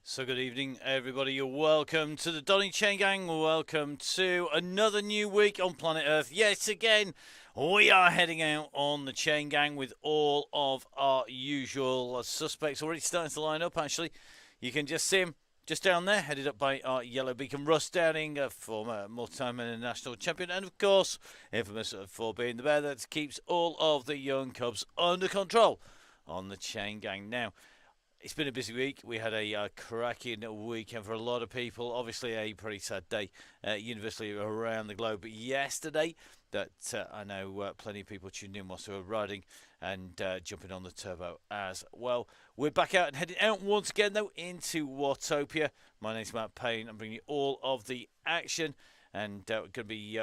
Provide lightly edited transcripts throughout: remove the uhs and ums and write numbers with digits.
So good evening, everybody. You're welcome to the Donny Chaingang. Welcome to another new week on planet Earth. Yes, again, we are heading out on the Chaingang with all of our usual suspects already starting to line up. Actually, you can just see them just down there, headed up by our yellow beacon. Russ Downing, a former multi-time international champion, and of course, infamous for being the bear that keeps all of the young cubs under control on the Chaingang. Now, it's been a busy week. We had a cracking weekend for a lot of people. Obviously, a pretty sad day universally around the globe. But yesterday, that I know plenty of people tuned in whilst they were riding and jumping on the turbo as well. We're back out and heading out once again, though, into Watopia. My name's Matt Payne. I'm bringing you all of the action, and we're going to be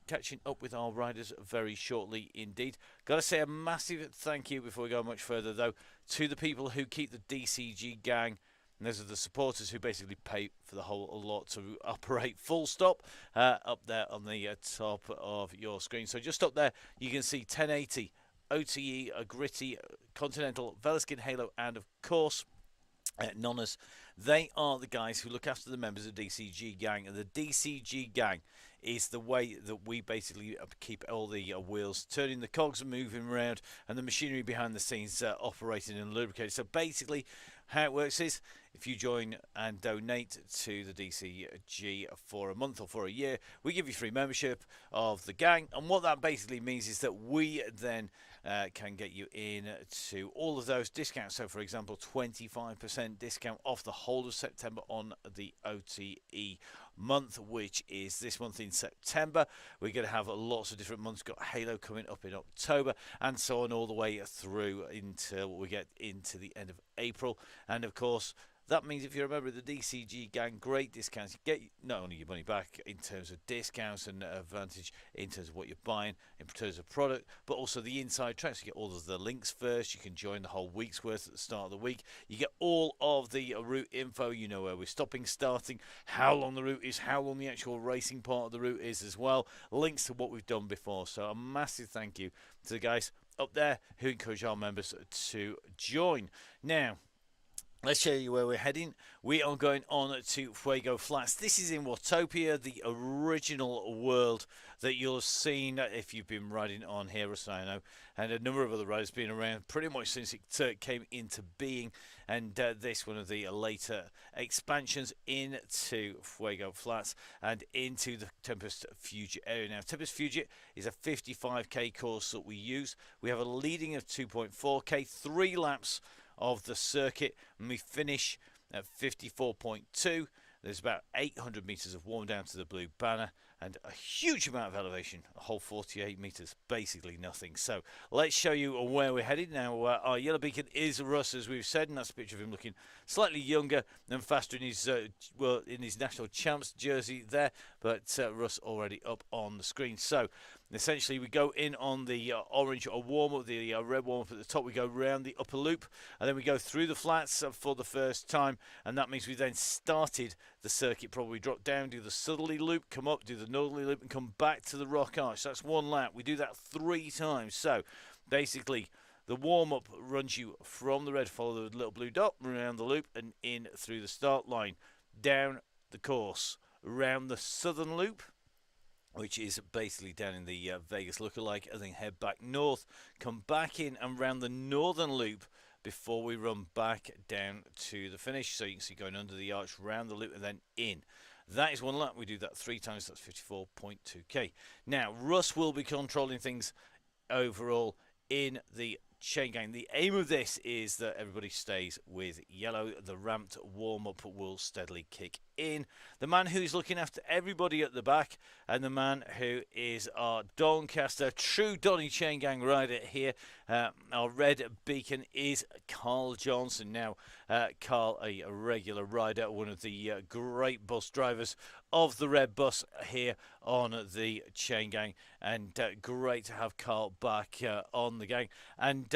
catching up with our riders very shortly indeed. Got to say a massive thank you before we go much further, though, to the people who keep the DCG gang. And those are the supporters who basically pay for the whole lot to operate, full stop, up there on the top of your screen. So just up there, you can see 1080, OTE, a Gritty, Continental, Velaskin Halo, and of course, Nonnas. They are the guys who look after the members of the DCG gang, and the DCG gang is the way that we basically keep all the wheels turning, the cogs moving around, and the machinery behind the scenes operating and lubricated. So basically, how it works is if you join and donate to the DCG for a month or for a year, we give you free membership of the gang. And what that basically means is that we then can get you in to all of those discounts. So, for example, 25% discount off the whole of September on the OTE month, which is this month in September. We're going to have lots of different months. Got Halo coming up in October, and so on all the way through until we get into the end of April. And of course, that means if you're a member of the DCG gang, great discounts. You get not only your money back in terms of discounts and advantage in terms of what you're buying, in terms of product, but also the inside tracks. You get all of the links first. You can join the whole week's worth at the start of the week. You get all of the route info. You know where we're stopping, starting, how long the route is, how long the actual racing part of the route is as well. Links to what we've done before. So a massive thank you to the guys up there who encourage our members to join. Now, let's show you where we're heading. We are going on to Fuego Flats. This is in Watopia, the original world that you'll have seen if you've been riding on here, as I know, and a number of other riders been around pretty much since it came into being. And this one of the later expansions into Fuego Flats and into the Tempest Fugit area. Now, Tempest Fugit is a 55k course that we use. We have a leading of 2.4k, 3 laps of the circuit, and we finish at 54.2. There's about 800 meters of warm down to the blue banner and a huge amount of elevation, a whole 48 meters, basically nothing. So let's show you where we're headed now. Our yellow beacon is Russ, as we've said, and that's a picture of him looking slightly younger and faster in his in his national champs jersey there, but Russ already up on the screen. So essentially, we go in on the orange warm-up, the red warm-up at the top. We go round the upper loop, and then we go through the flats for the first time, and that means we then started the circuit, probably drop down, do the southerly loop, come up, do the northerly loop, and come back to the rock arch. That's one lap. We do that 3 times. So basically, the warm-up runs you from the red, follow the little blue dot, around the loop, and in through the start line, down the course, around the southern loop, which is basically down in the Vegas lookalike, and then head back north, come back in and round the northern loop before we run back down to the finish. So you can see going under the arch, round the loop, and then in. That is one lap. We do that 3 times. That's 54.2k. Now, Russ will be controlling things overall in the Chaingang. The aim of this is that everybody stays with yellow. The ramped warm-up will steadily kick in. The man who's looking after everybody at the back, and the man who is our Doncaster true Donny Chaingang rider here, our red beacon, is Carl Johnson. Now, Carl, a regular rider, one of the great bus drivers of the red bus here on the Chaingang, and great to have Carl back on the gang, and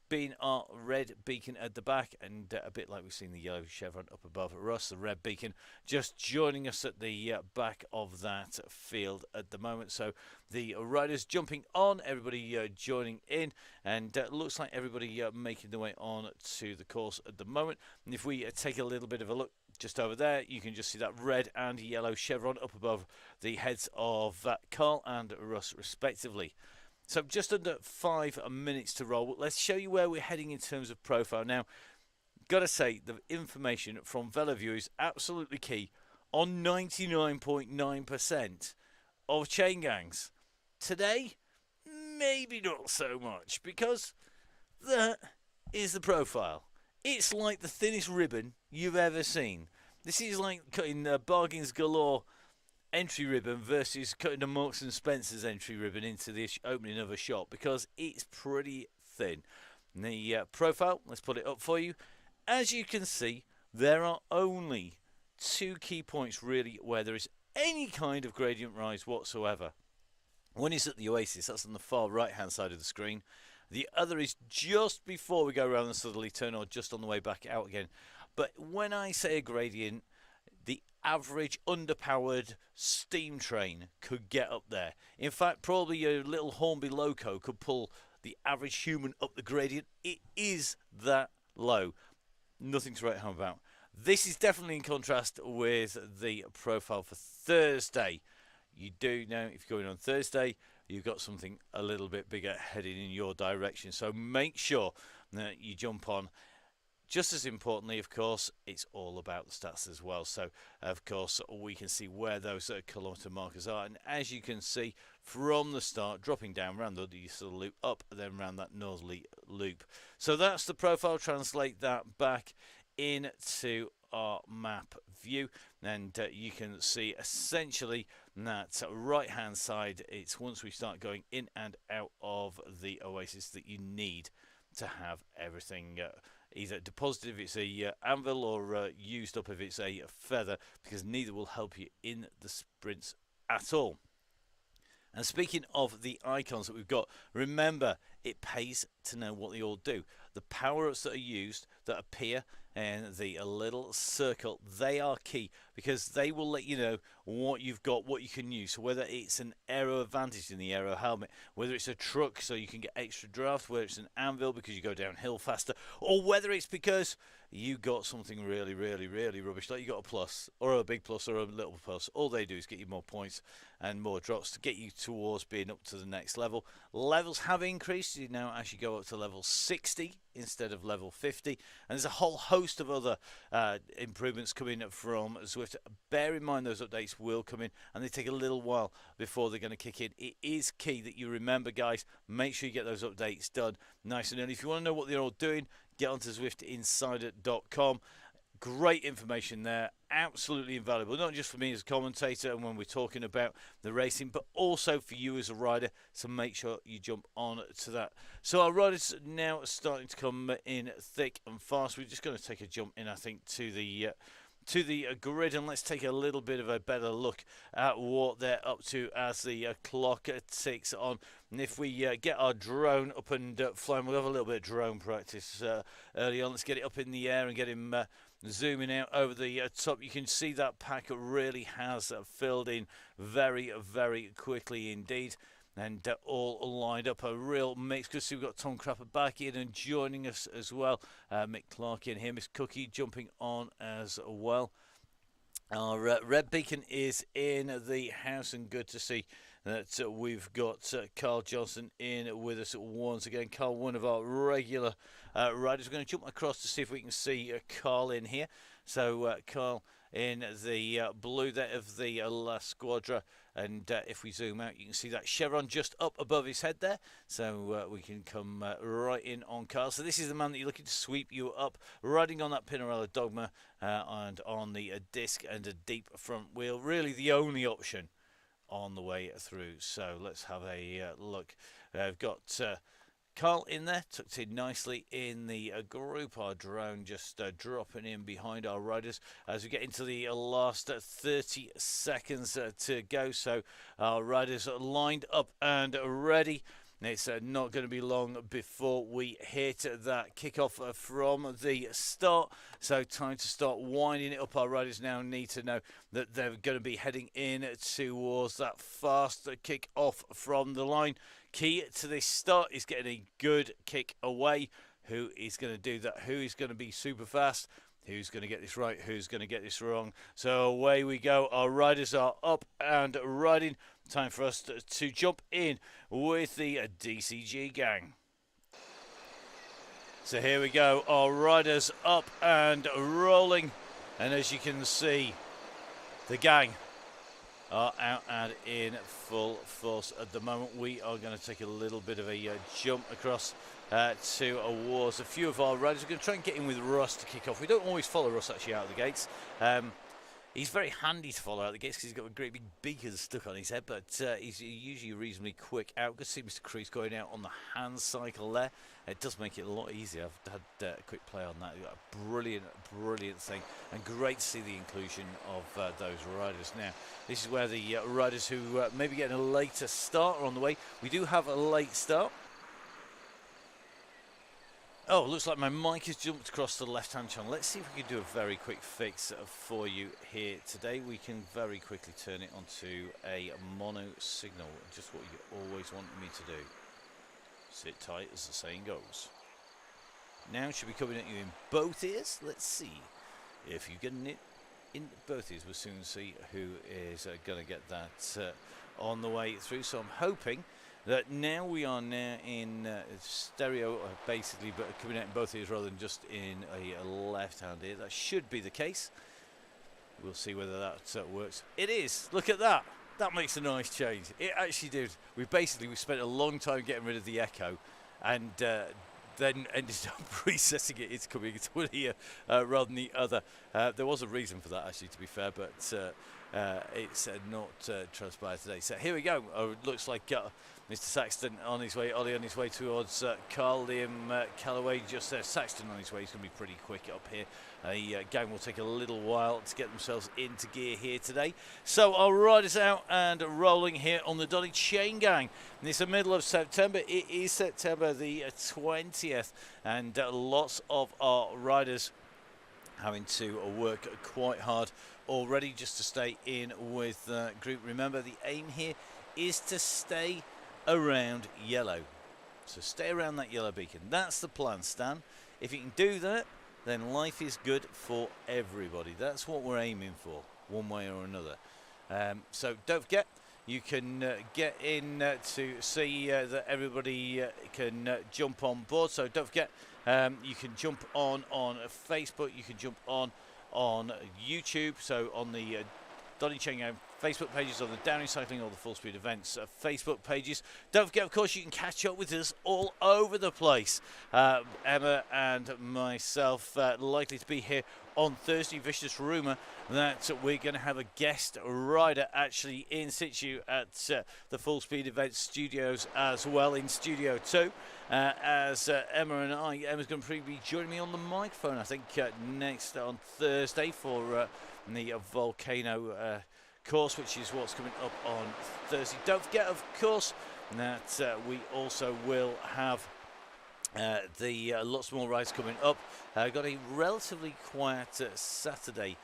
being our red beacon at the back, and a bit like we've seen the yellow chevron up above Russ, the red beacon just joining us at the back of that field at the moment. So the riders jumping on, everybody joining in, and looks like everybody making their way on to the course at the moment. And if we take a little bit of a look just over there, you can just see that red and yellow chevron up above the heads of Carl and Russ, respectively. So just under 5 minutes to roll. Let's show you where we're heading in terms of profile. Now, got to say, the information from VeloView is absolutely key on 99.9% of chain gangs. Today, maybe not so much, because that is the profile. It's like the thinnest ribbon you've ever seen. This is like cutting Bargains Galore entry ribbon versus cutting the Marks and Spencer's entry ribbon into the opening of a shop, because it's pretty thin. And the profile, let's put it up for you. As you can see, there are only 2 key points really where there is any kind of gradient rise whatsoever. One is at the Oasis, that's on the far right hand side of the screen. The other is just before we go around the southerly turn, or just on the way back out again. But when I say a gradient, the average underpowered steam train could get up there. In fact, probably your little Hornby Loco could pull the average human up the gradient. It is that low. Nothing to write home about. This is definitely in contrast with the profile for Thursday. You do know, if you're going on Thursday, you've got something a little bit bigger heading in your direction. So make sure that you jump on. Just as importantly, of course, it's all about the stats as well. So, of course, we can see where those kilometre markers are. And as you can see, from the start, dropping down around the southern loop, up, and then around that northerly loop. So that's the profile. Translate that back into our map view. And you can see essentially that right-hand side, it's once we start going in and out of the Oasis that you need to have everything either deposited if it's a anvil, or used up if it's a feather, because neither will help you in the sprints at all. And speaking of the icons that we've got, remember, it pays to know what they all do. The power-ups that are used, that appear in the little circle, they are key, because they will let you know what you've got, what you can use. So whether it's an aero advantage in the aero helmet, whether it's a truck so you can get extra draft, whether it's an anvil because you go downhill faster, or whether it's because you got something really, really, really rubbish, like you got a plus, or a big plus, or a little plus. All they do is get you more points and more drops to get you towards being up to the next level. Levels have increased. You now actually go up to level 60 instead of level 50, and there's a whole host of other improvements coming from Zwift. Bear in mind those updates will come in, and they take a little while before they're going to kick in. It is key that you remember, guys, make sure you get those updates done nice and early. If you want to know what they're all doing, get onto ZwiftInsider.com. Great information there, absolutely invaluable, not just for me as a commentator and when we're talking about the racing, but also for you as a rider, so make sure you jump on to that. So our riders now are starting to come in thick and fast. We're just going to take a jump in, I think, to the grid, and let's take a little bit of a better look at what they're up to as the clock ticks on. And if we get our drone up and flying, we'll have a little bit of drone practice early on. Let's get it up in the air and get him zooming out over the top. You can see that pack really has filled in very, very quickly indeed. And all lined up, a real mix. Because we've got Tom Crapper back in and joining us as well. Mick Clark in here. Miss Cookie jumping on as well. Our Red Beacon is in the house, and good to see that we've got Carl Johnson in with us once again. Carl, one of our regular riders. We're going to jump across to see if we can see Carl in here. So Carl in the blue there of the La Squadra, and if we zoom out, you can see that chevron just up above his head there, so we can come right in on Carl. So this is the man that you're looking to sweep you up, riding on that Pinarello Dogma and on the disc and a deep front wheel, really the only option on the way through. So let's have a look. I've got Carl in there, tucked in nicely in the group. Our drone just dropping in behind our riders as we get into the last 30 seconds to go. So our riders are lined up and ready. It's not going to be long before we hit that kickoff from the start. So time to start winding it up. Our riders now need to know that they're going to be heading in towards that fast kick off from the line. Key to this start is getting a good kick away. Who is going to do that? Who is going to be super fast? Who's going to get this right? Who's going to get this wrong? So away we go. Our riders are up and riding. Time for us to jump in with the DCG gang. So here we go. Our riders up and rolling. And as you can see, the gang are out and in full force at the moment. We are going to take a little bit of a jump across towards a few of our riders. We're going to try and get in with Russ to kick off. We don't always follow Russ actually out of the gates. He's very handy to follow out the gates because he's got a great big beaker stuck on his head, but he's usually reasonably quick out. Good to see Mr. Crease going out on the hand cycle there. It does make it a lot easier. I've had a quick play on that. A brilliant, brilliant thing, and great to see the inclusion of those riders. Now, this is where the riders who may be getting a later start are on the way. We do have a late start. Oh, looks like my mic has jumped across to the left-hand channel. Let's see if we can do a very quick fix for you here today. We can very quickly turn it onto a mono signal, just what you always wanted me to do. Sit tight, as the saying goes. Now it should be coming at you in both ears. Let's see if you're getting it in both ears. We'll soon see who is going to get that on the way through. So I'm hoping that now we are in stereo, basically, but coming out in both ears rather than just in a left-hand ear. That should be the case. We'll see whether that works. It is. Look at that. That makes a nice change. It actually did. We spent a long time getting rid of the echo, and then ended up resetting it. It's coming into one ear rather than the other. There was a reason for that, actually, to be fair, but it's not transpired today. So here we go. Looks like Mr. Saxton on his way, Ollie on his way towards Carl, Liam Callaway just there. Saxton on his way. He's going to be pretty quick up here. Gang will take a little while to get themselves into gear here today. So our riders out and rolling here on the Donny Chaingang. And it's the middle of September. It is September the 20th, and lots of our riders having to work quite hard already just to stay in with the group. Remember, the aim here is to stay around yellow. So stay around that yellow beacon. That's the plan, Stan. If you can do that, then life is good for everybody. That's what we're aiming for, one way or another. So don't forget, you can get in to see that everybody can jump on board. So don't forget, you can jump on Facebook, you can jump on YouTube, so on the Donny Chaingang Facebook pages, on the Downey Cycling or the Full Speed Events Facebook pages. Don't forget, of course, you can catch up with us all over the place. Emma and myself likely to be here on Thursday. Vicious rumour that we're going to have a guest rider actually in situ at the Full Speed Events studios as well, in Studio 2. As Emma's going to be joining me on the microphone, I think, next on Thursday for the Volcano course, which is what's coming up on Thursday. Don't forget, of course, that we also will have lots more rides coming up. Got a relatively quiet Saturday.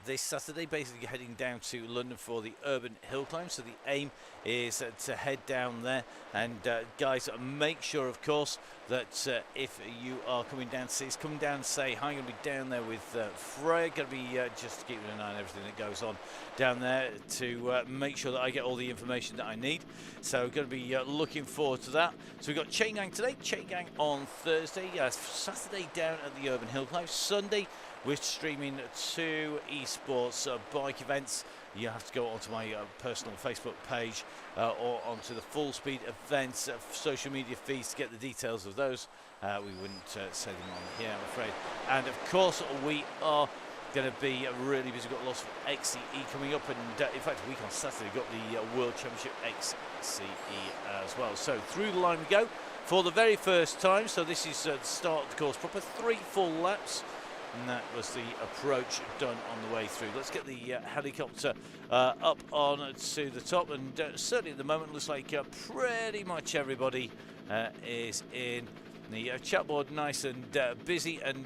This Saturday, basically heading down to London for the Urban Hill Climb. So the aim is to head down there. And guys, make sure, of course, that if you are coming down to see us, come down and say hi. I'm going to be down there with Freya. Going to be just keeping an eye on everything that goes on down there to make sure that I get all the information that I need. So going to be looking forward to that. So we've got Chaingang today, Chaingang on Thursday, Saturday down at the Urban Hill Climb, Sunday we're streaming 2 esports bike events. You have to go onto my personal Facebook page or onto the Full Speed Events social media feeds to get the details of those. We wouldn't say them on here, I'm afraid. And of course, we are going to be really busy. We've got lots of XCE coming up, and in fact, a week on Saturday, we've got the World Championship XCE as well. So through the line we go for the very first time. So this is the start of the course proper, 3 full laps. And that was the approach done on the way through. Let's get the helicopter up on to the top. And certainly at the moment, looks like pretty much everybody is in the chat board, nice and busy. And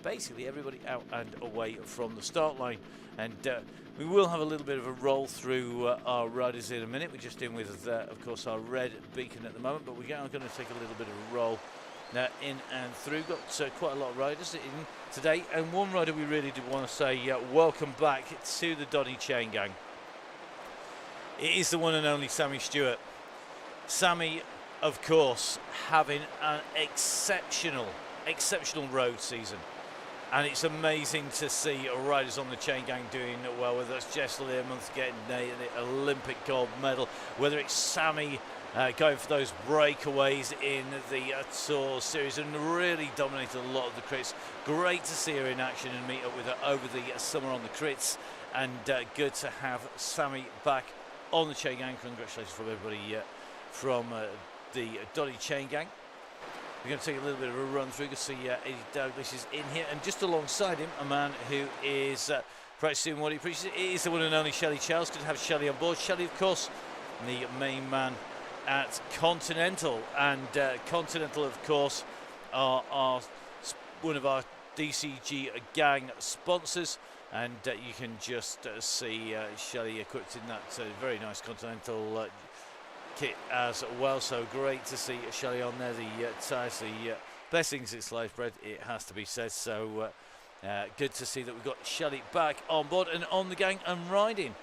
basically everybody out and away from the start line. And we will have a little bit of a roll through our riders in a minute. We're just in with, of course, our red beacon at the moment. But we are going to take a little bit of a roll in and through. Got quite a lot of riders in today, and one rider we really did want to say welcome back to the Donny Chaingang. It is the one and only Sammy Stewart. Sammy, of course, having an exceptional road season. And it's amazing to see riders on the Chaingang doing well, whether it's Jess Learmonth getting the Olympic gold medal, whether it's Sammy going for those breakaways in the Tour Series and really dominated a lot of the crits. Great to see her in action and meet up with her over the summer on the crits. And good to have Sammy back on the Chaingang. Congratulations from everybody from the Donny Chaingang. We're going to take a little bit of a run through. You can see Eddie Douglas is in here, and just alongside him, a man who is practicing what he preaches. It is the one and only Shelley Charles. Good to have Shelley on board. Shelley, of course, the main man at Continental, and Continental, of course, are one of our DCG gang sponsors. And you can just see Shelley equipped in that very nice Continental kit as well. So great to see Shelley on there. The tyres, the best thing since sliced bread, it has to be said. So good to see that we've got Shelley back on board and on the gang and riding.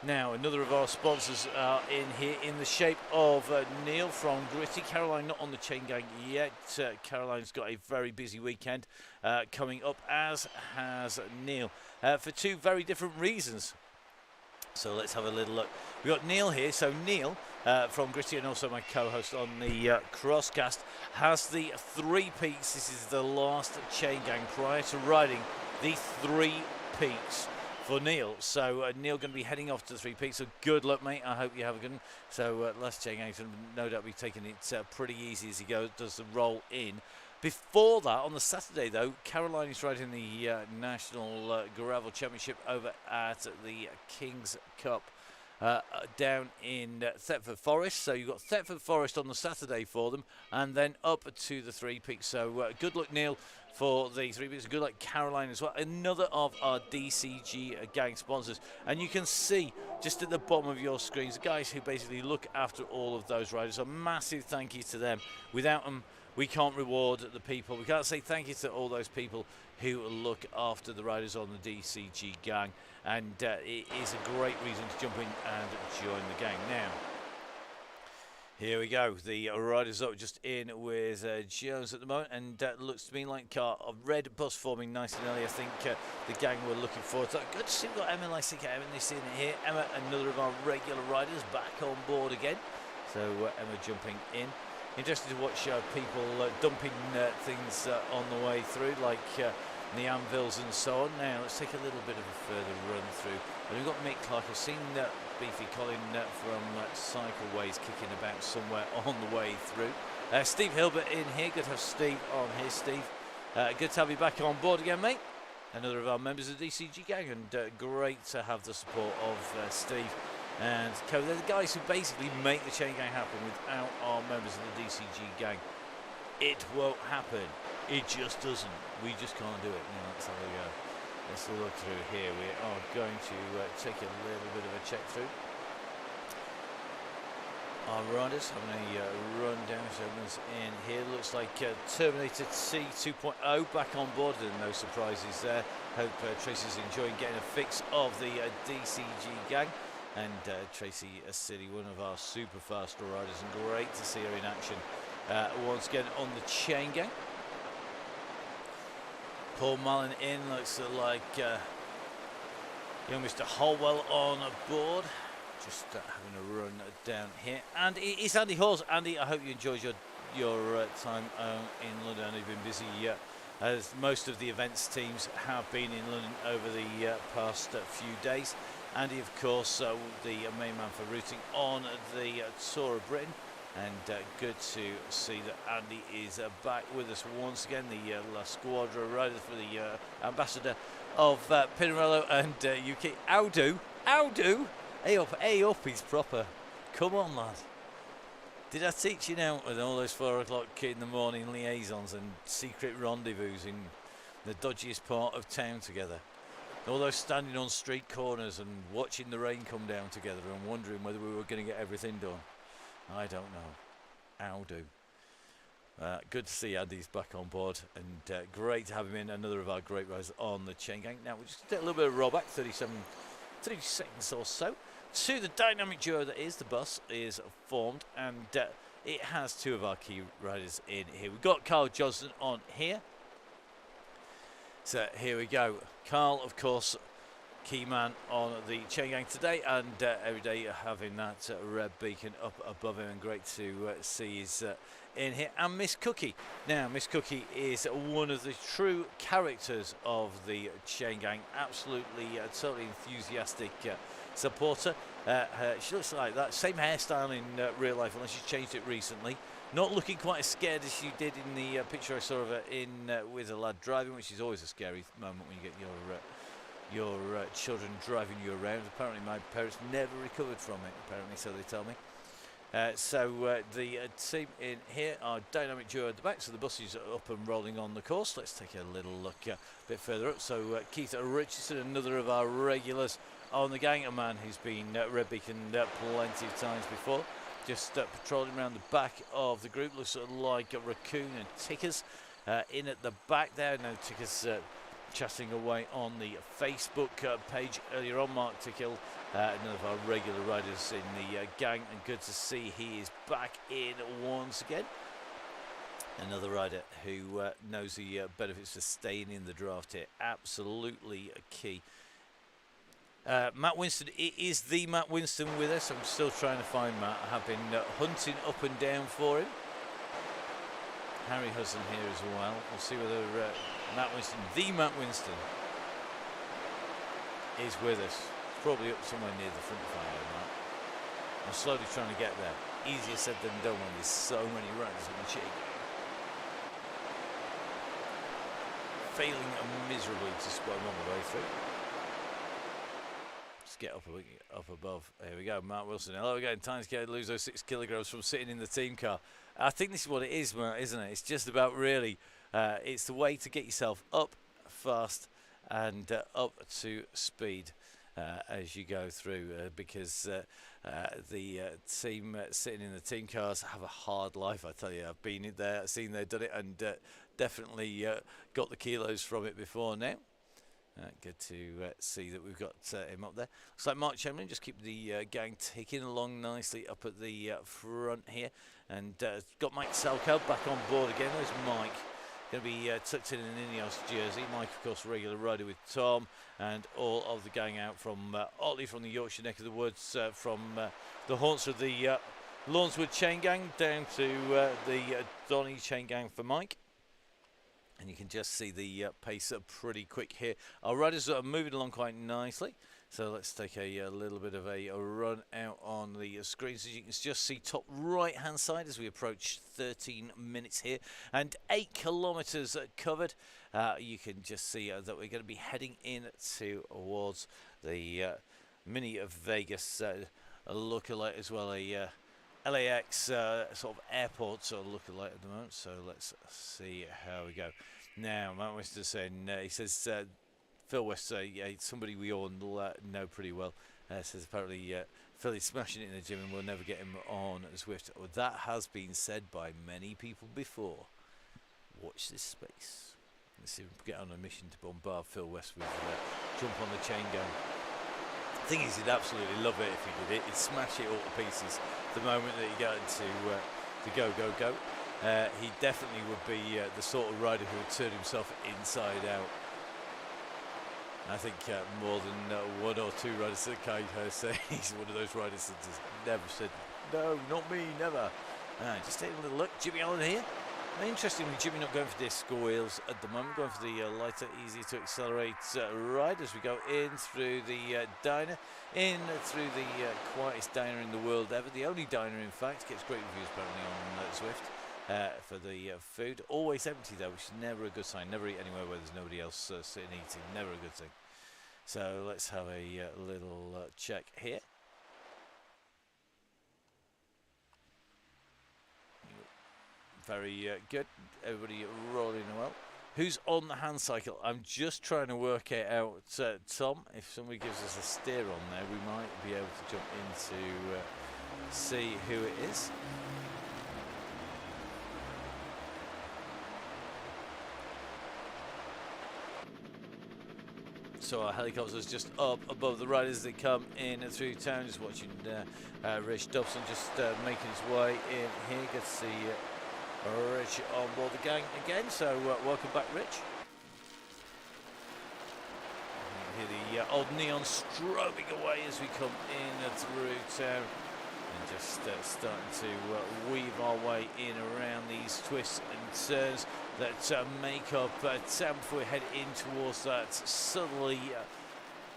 Now, another of our sponsors are in here in the shape of Neil from Gritty. Caroline not on the Chaingang yet. Caroline's got a very busy weekend coming up, as has Neil, for two very different reasons. So let's have a little look. We've got Neil here. So Neil from Gritty, and also my co-host on the Crosscast, has the 3 peaks. This is the last Chaingang prior to riding the 3 peaks for Neil. So Neil going to be heading off to the 3 peaks. So good luck, mate. I hope you have a good one. So last Chaingang, no doubt be taking it pretty easy as he does the roll in. Before that, on the Saturday, though, Caroline is riding the National Gravel Championship over at the King's Cup down in Thetford Forest. So you've got Thetford Forest on the Saturday for them, and then up to the 3 peaks. So good luck, Neil, for the 3 peaks. Good luck, Caroline, as well. Another of our DCG gang sponsors. And you can see just at the bottom of your screens, the guys who basically look after all of those riders. A massive thank you to them. Without them, we can't reward the people. We can't say thank you to all those people who look after the riders on the DCG gang. And it is a great reason to jump in and join the gang. Now, here we go. The riders up just in with Jones at the moment. And looks to me like a red bus forming nice and early. I think the gang were looking forward to that. Good to see we've got Emma Lessick, Emma in here. Emma, another of our regular riders, back on board again. So Emma jumping in. Interesting to watch people dumping things on the way through, like the anvils and so on. Now let's take a little bit of a further run through. And we've got Mick Clark. I've seen Beefy Colin from Cycleways kicking about somewhere on the way through. Steve Hilbert in here. Good to have Steve on here. Steve, good to have you back on board again, mate. Another of our members of the DCG gang, and great to have the support of Steve and Co. They're the guys who basically make the Chaingang happen. Without our members of the DCG gang, it won't happen. It just doesn't. We just can't do it. Now let's have a go. Let's look through here. We are going to take a little bit of a check through. Our riders having a run down. Everyone's in here. Looks like Terminator T 2.0 back on board, and no surprises there. Hope Tracy's enjoying getting a fix of the DCG gang. And Tracy City, one of our super fast riders, and great to see her in action once again on the Chaingang. Paul Mullen in, looks like young Mr. Holwell on board, just having a run down here. And it's Andy Hawes. Andy, I hope you enjoyed your time in London. I know you've been busy as most of the events teams have been in London over the past few days. Andy, of course, the main man for routing on the Tour of Britain. And good to see that Andy is back with us once again, the La Squadra rider for the ambassador of Pinarello and UK. Audu, hey up, he's proper. Come on, lad. Did I teach you now with all those 4 o'clock in the morning liaisons and secret rendezvous in the dodgiest part of town together? All those standing on street corners and watching the rain come down together and wondering whether we were going to get everything done. I don't know. How do? Good to see Andy's back on board, and great to have him in. Another of our great riders on the Chaingang. Now we'll just take a little bit of rollback, 30 seconds or so, to the dynamic duo that is the bus is formed, and it has two of our key riders in here. We've got Carl Johnson on here. So here we go. Carl, of course, key man on the Chaingang today, and every day having that red beacon up above him, and great to see he's in here. And Miss Cookie. Now, Miss Cookie is one of the true characters of the Chaingang. Absolutely, totally enthusiastic supporter. She looks like that same hairstyle in real life, unless she's changed it recently. Not looking quite as scared as she did in the picture I saw of her in with a lad driving, which is always a scary moment when you get your children driving you around. Apparently my parents never recovered from it, apparently, so they tell me. The team in here are dynamic duo at the back, so the bus is up and rolling on the course. Let's take a little look a bit further up. So Keith Richardson, another of our regulars on the gang, a man who's been red beaconed plenty of times before. Just patrolling around the back of the group. Looks like a Raccoon and Tickers in at the back there. No, Tickers chatting away on the Facebook page earlier on. Mark Tickhill, another of our regular riders in the gang, and good to see he is back in once again. Another rider who knows the benefits of staying in the draft here. Absolutely key. Matt Winston, it is the Matt Winston with us. I'm still trying to find Matt. I have been hunting up and down for him. Harry Hudson here as well. We'll see whether Matt Winston, the Matt Winston, is with us. Probably up somewhere near the front fire, Matt. I'm slowly trying to get there. Easier said than done when there's so many riders on the cheek. Failing miserably to spot him on the way through. Let's get up above. Here we go, Matt Wilson. Hello again. Time to lose those 6 kilograms from sitting in the team car. I think this is what it is, Matt, isn't it? It's just about really, it's the way to get yourself up fast and up to speed as you go through, because the team sitting in the team cars have a hard life. I tell you, I've been in there, seen there, done it, and definitely got the kilos from it before now. Good to see that we've got him up there. Looks like Mark Chamberlain just keep the gang ticking along nicely up at the front here. And got Mike Salco back on board again. There's Mike. Going to be tucked in an Ineos jersey. Mike, of course, regular rider with Tom. And all of the gang out from Otley, from the Yorkshire neck of the woods, from the haunts of the Lawnswood Chaingang down to the Donny Chaingang for Mike. And you can just see the pace pretty quick here. Our riders are moving along quite nicely. So let's take a little bit of a run out on the screens. As you can just see top right hand side as we approach 13 minutes here. And 8 kilometres covered. You can just see that we're going to be heading in towards the Mini of Vegas lookalike as well. A LAX sort of airport sort of lookalike at the moment. So let's see how we go. Now, Matt Winston saying, he says, Phil West, somebody we all know pretty well, says apparently Phil is smashing it in the gym and we'll never get him on Zwift. Well, that has been said by many people before. Watch this space. Let's see if we can get on a mission to bombard Phil West with jump on the Chaingang. The thing is, he'd absolutely love it if he did it. He'd smash it all to pieces the moment that he got into go. He definitely would be the sort of rider who would turn himself inside out. I think more than 1 or 2 riders that kind of say he's one of those riders that just never said, no, not me, never. Just taking a little look. Jimmy Allen here. Interestingly, Jimmy not going for disc wheels at the moment, going for the lighter, easier to accelerate ride as we go in through the diner, in through the quietest diner in the world ever, the only diner in fact, gets great reviews apparently on Zwift for the food. Always empty though, which is never a good sign. Never eat anywhere where there's nobody else sitting eating, never a good thing. So let's have a little check here. Very good. Everybody rolling well. Who's on the hand cycle? I'm just trying to work it out, Tom. If somebody gives us a steer on there, we might be able to jump in to see who it is. So our helicopter's just up above the riders as they come in and through town. Just watching Rich Dobson just making his way in here. Good to see Rich on board the gang again. So welcome back, Rich. You hear the old neon strobing away as we come in and through town. And just starting to weave our way in around these twists and turns that make up town before we head in towards that southerly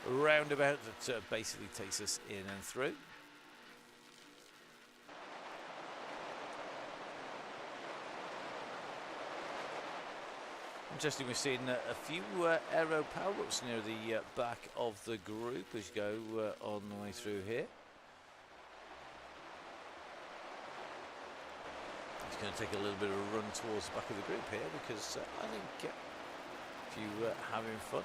roundabout that basically takes us in and through. Interesting, we've seen a few aero power-ups near the back of the group as you go on the way through here. Going to take a little bit of a run towards the back of the group here because I think if you having fun.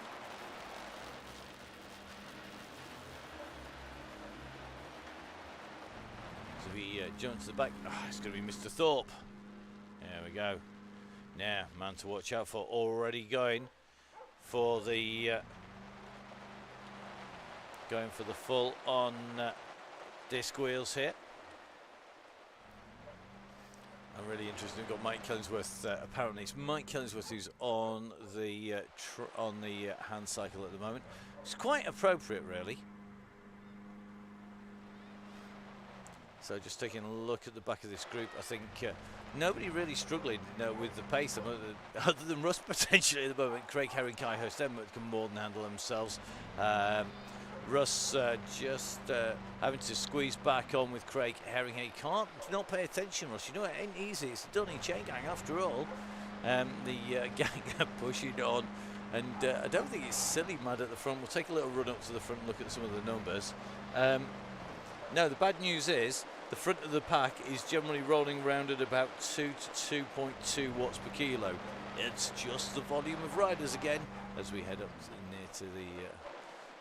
So we jump to the back. Oh, it's going to be Mr. Thorpe. There we go. Now, man to watch out for, already going for the full on disc wheels here. I'm really interested. We've got Mike Killingsworth. Apparently, it's Mike Killingsworth who's on the hand cycle at the moment. It's quite appropriate, really. So, just taking a look at the back of this group, I think nobody really struggling with the pace, other than Russ potentially at the moment. Craig, Harry, Kai, Hostem can more than handle themselves. Russ just having to squeeze back on with Craig Herring. He can't not pay attention, Russ. You know, it ain't easy. It's Donny Chaingang after all. The gang are pushing on. And I don't think it's silly mad at the front. We'll take a little run up to the front and look at some of the numbers. No, the bad news is the front of the pack is generally rolling around at about 2 to 2.2 watts per kilo. It's just the volume of riders again as we head up near to the...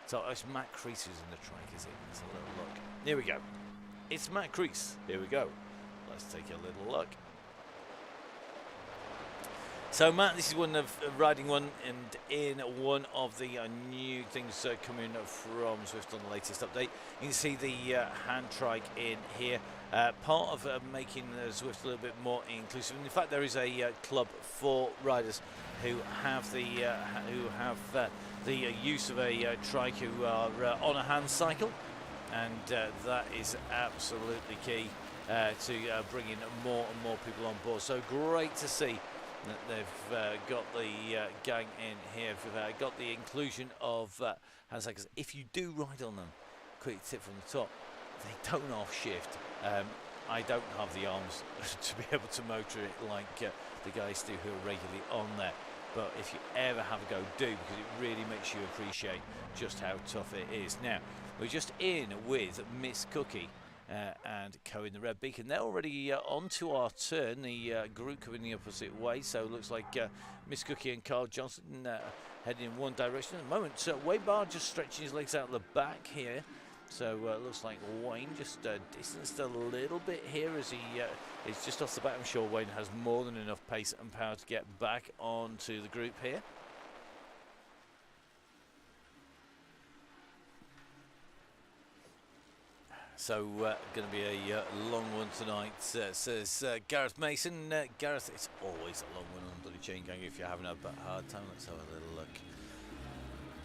So it's Matt Crease who's in the track, is it? Let's have a little look. Here we go. It's Matt Crease. Here we go. Let's take a little look. So Matt, this is one of riding one, and in one of the new things coming from Zwift on the latest update. You can see the hand trike in here. Part of making Zwift a little bit more inclusive. And in fact, there is a club for riders who have the use of a trike who are on a hand cycle, and that is absolutely key to bringing more and more people on board. So great to see that they've got the gang in here. They've got the inclusion of hand cycles. If you do ride on them, quick tip from the top, they don't off shift. I don't have the arms to be able to motor it like the guys do who are regularly on there. But if you ever have a go, do, because it really makes you appreciate just how tough it is. Now, we're just in with Miss Cookie and Co in the Red Beacon. They're already onto our turn, the group coming the opposite way. So it looks like Miss Cookie and Carl Johnson heading in one direction at the moment. So Wayne Barr just stretching his legs out the back here. So it looks like Wayne just distanced a little bit here as he is just off the bat. I'm sure Wayne has more than enough pace and power to get back onto the group here. So going to be a long one tonight, says Gareth Mason. Gareth, it's always a long one on Bloody Chaingang if you're having a hard time. Let's have a little look.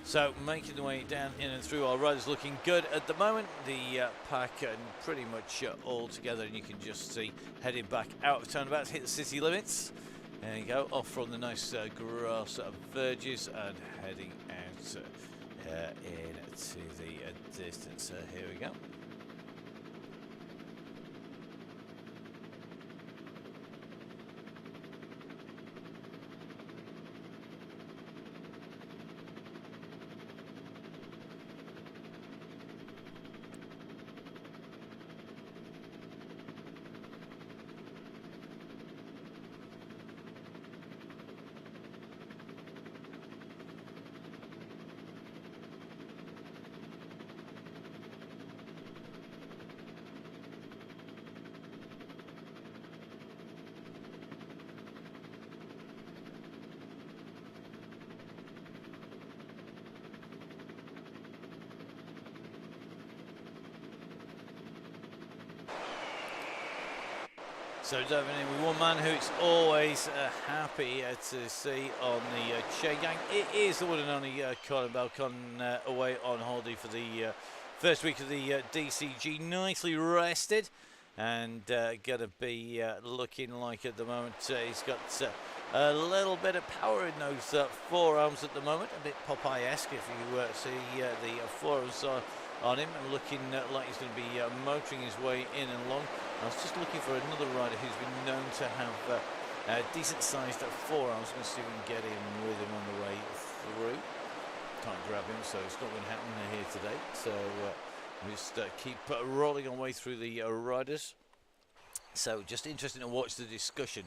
So making the way down in and through, our riders looking good at the moment. The pack and pretty much all together, and you can just see heading back out of town, about to hit the city limits. There you go, off from the nice grass verges and heading out into the distance. Here we go. So diving in with one man who it's always happy to see on the Chaingang. It is the one and only Colin Belcon away on holiday for the first week of the DCG. Nicely rested and going to be looking like at the moment he's got a little bit of power in those forearms at the moment. A bit Popeye-esque if you see the forearms on him, and looking like he's going to be motoring his way in and along. I was just looking for another rider who's been known to have decent-sized forearms. Let's see if we can get in with him on the way through. Can't grab him, so it's not going to happen here today. So we just keep rolling our way through the riders. So just interesting to watch the discussion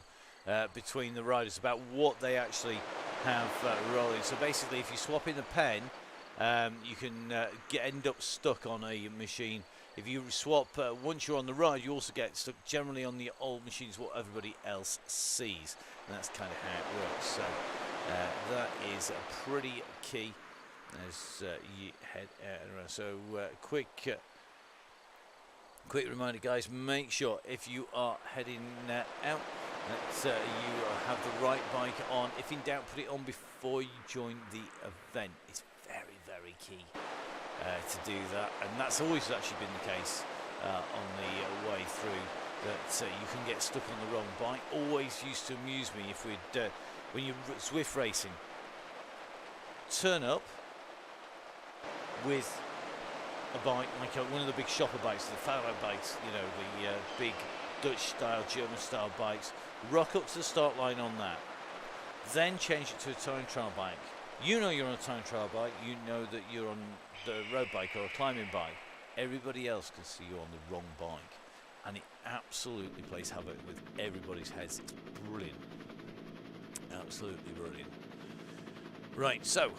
between the riders about what they actually have rolling. So basically, if you swap in the pen, you can end up stuck on a machine. If you swap once you're on the ride, you also get stuck generally on the old machines, what everybody else sees, and that's kind of how it works. So that is pretty key as you head around. So quick reminder, guys, make sure if you are heading out that you have the right bike on. If in doubt, put it on before you join the event. It's very key to do that, and that's always actually been the case on the way through, that you can get stuck on the wrong bike. Always used to amuse me if we'd when you're Zwift racing, turn up with a bike like one of the big shopper bikes, the Faro bikes, you know, the big Dutch style, German style bikes, rock up to the start line on that, then change it to a time trial bike. You know you're on a time trial bike, you know that you're on the road bike or a climbing bike. Everybody else can see you on the wrong bike, and it absolutely plays havoc with everybody's heads. It's brilliant, absolutely brilliant. Right, so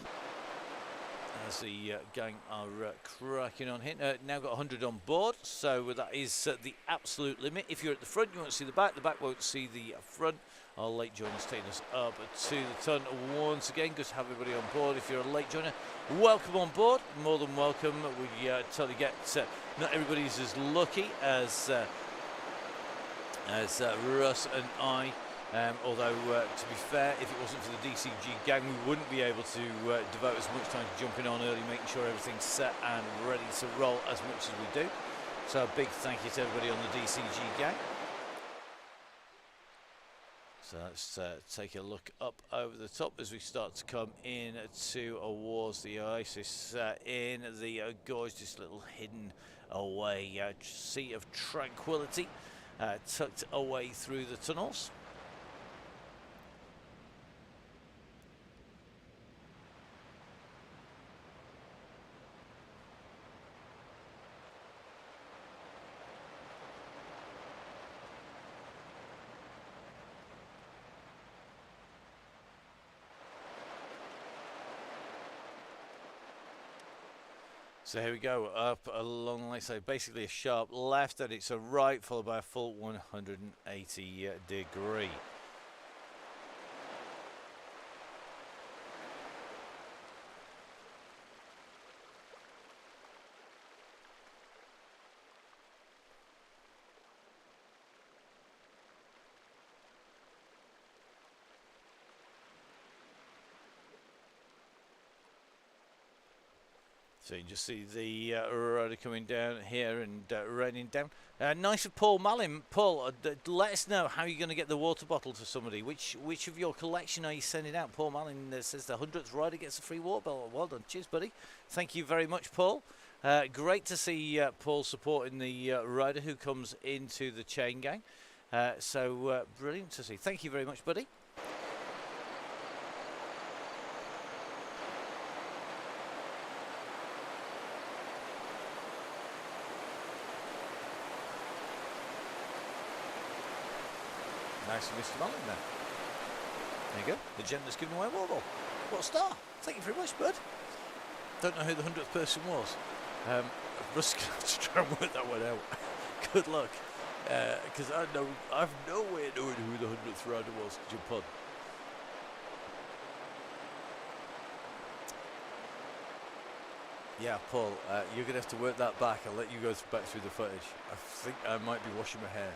as the gang are cracking on here, now got 100 on board, so that is the absolute limit. If you're at the front, you won't see the back won't see the front. Our late joiners taking us up to the ton once again. Good to have everybody on board. If you're a late joiner, welcome on board. More than welcome. We totally get not everybody's as lucky as Russ and I. Although, to be fair, if it wasn't for the DCG gang, we wouldn't be able to devote as much time to jumping on early, making sure everything's set and ready to roll as much as we do. So a big thank you to everybody on the DCG gang. So let's take a look up over the top as we start to come in towards the Oasis in the gorgeous little hidden away sea of tranquility tucked away through the tunnels. So here we go, up along, like I say, basically a sharp left, and it's a right followed by a full 180 degree. So you can just see the rider coming down here and raining down. Nice of Paul Mallin. Paul, let us know how you're going to get the water bottle to somebody. Which of your collection are you sending out? Paul Mallin says the 100th rider gets a free water bottle. Well done. Cheers, buddy. Thank you very much, Paul. Great to see Paul supporting the rider who comes into the Chaingang. So brilliant to see. Thank you very much, buddy. Nice of Mr. Mallin there. There you go. The gent that's given away a water bottle. What a star. Thank you very much, bud. Don't know who the 100th person was. Russ going to have to try and work that one out. Good luck. Because I've no way of knowing who the 100th rider was. Jump on. Yeah, Paul, you're going to have to work that back. I'll let you go back through the footage. I think I might be washing my hair.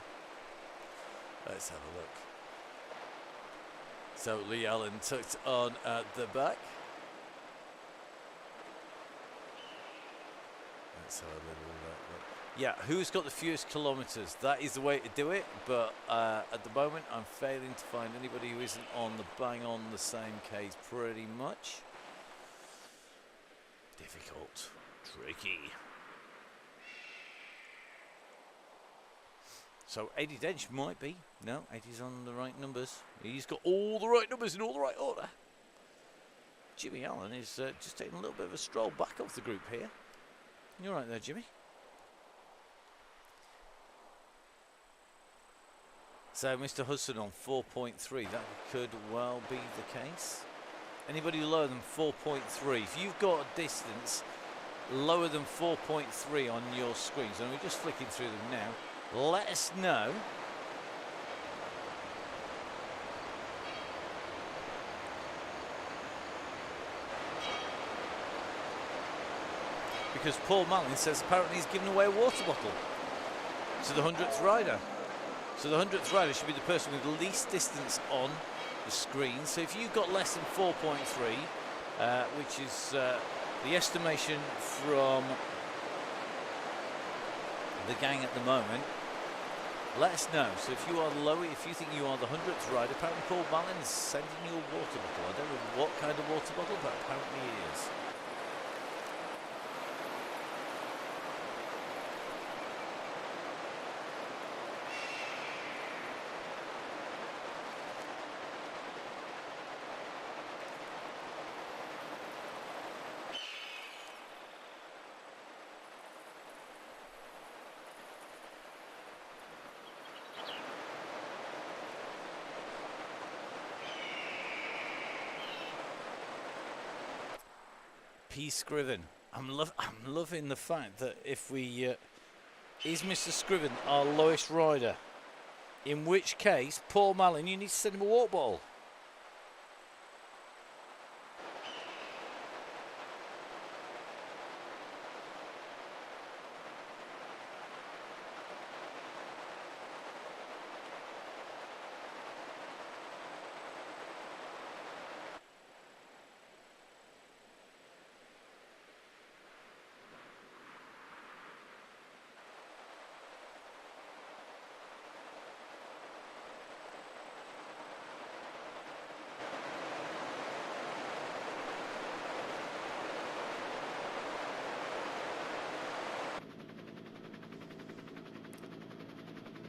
Let's have a look. So Lee Allen tucked on at the back. Let's have a little look. Yeah, who's got the fewest kilometres? That is the way to do it, but at the moment I'm failing to find anybody who isn't on the bang on the same case pretty much. Difficult. Tricky. So Eddie Dench might be. No, Eddie's on the right numbers. He's got all the right numbers in all the right order. Jimmy Allen is just taking a little bit of a stroll back off the group here. You're right there, Jimmy. So Mr. Hudson on 4.3. That could well be the case. Anybody lower than 4.3? If you've got a distance lower than 4.3 on your screens, and we're just flicking through them now, let us know. Because Paul Mallin says apparently he's given away a water bottle to the 100th rider. So the 100th rider should be the person with the least distance on the screen. So if you've got less than 4.3, which is the estimation from the gang at the moment, let us know. So if you are lower, if you think you are the 100th rider, apparently Paul Mallin is sending you a water bottle. I don't know what kind of water bottle, but apparently he is. P. Scriven. I'm loving the fact that if we is Mr. Scriven our lowest rider, in which case Paul Mallin, you need to send him a water bottle.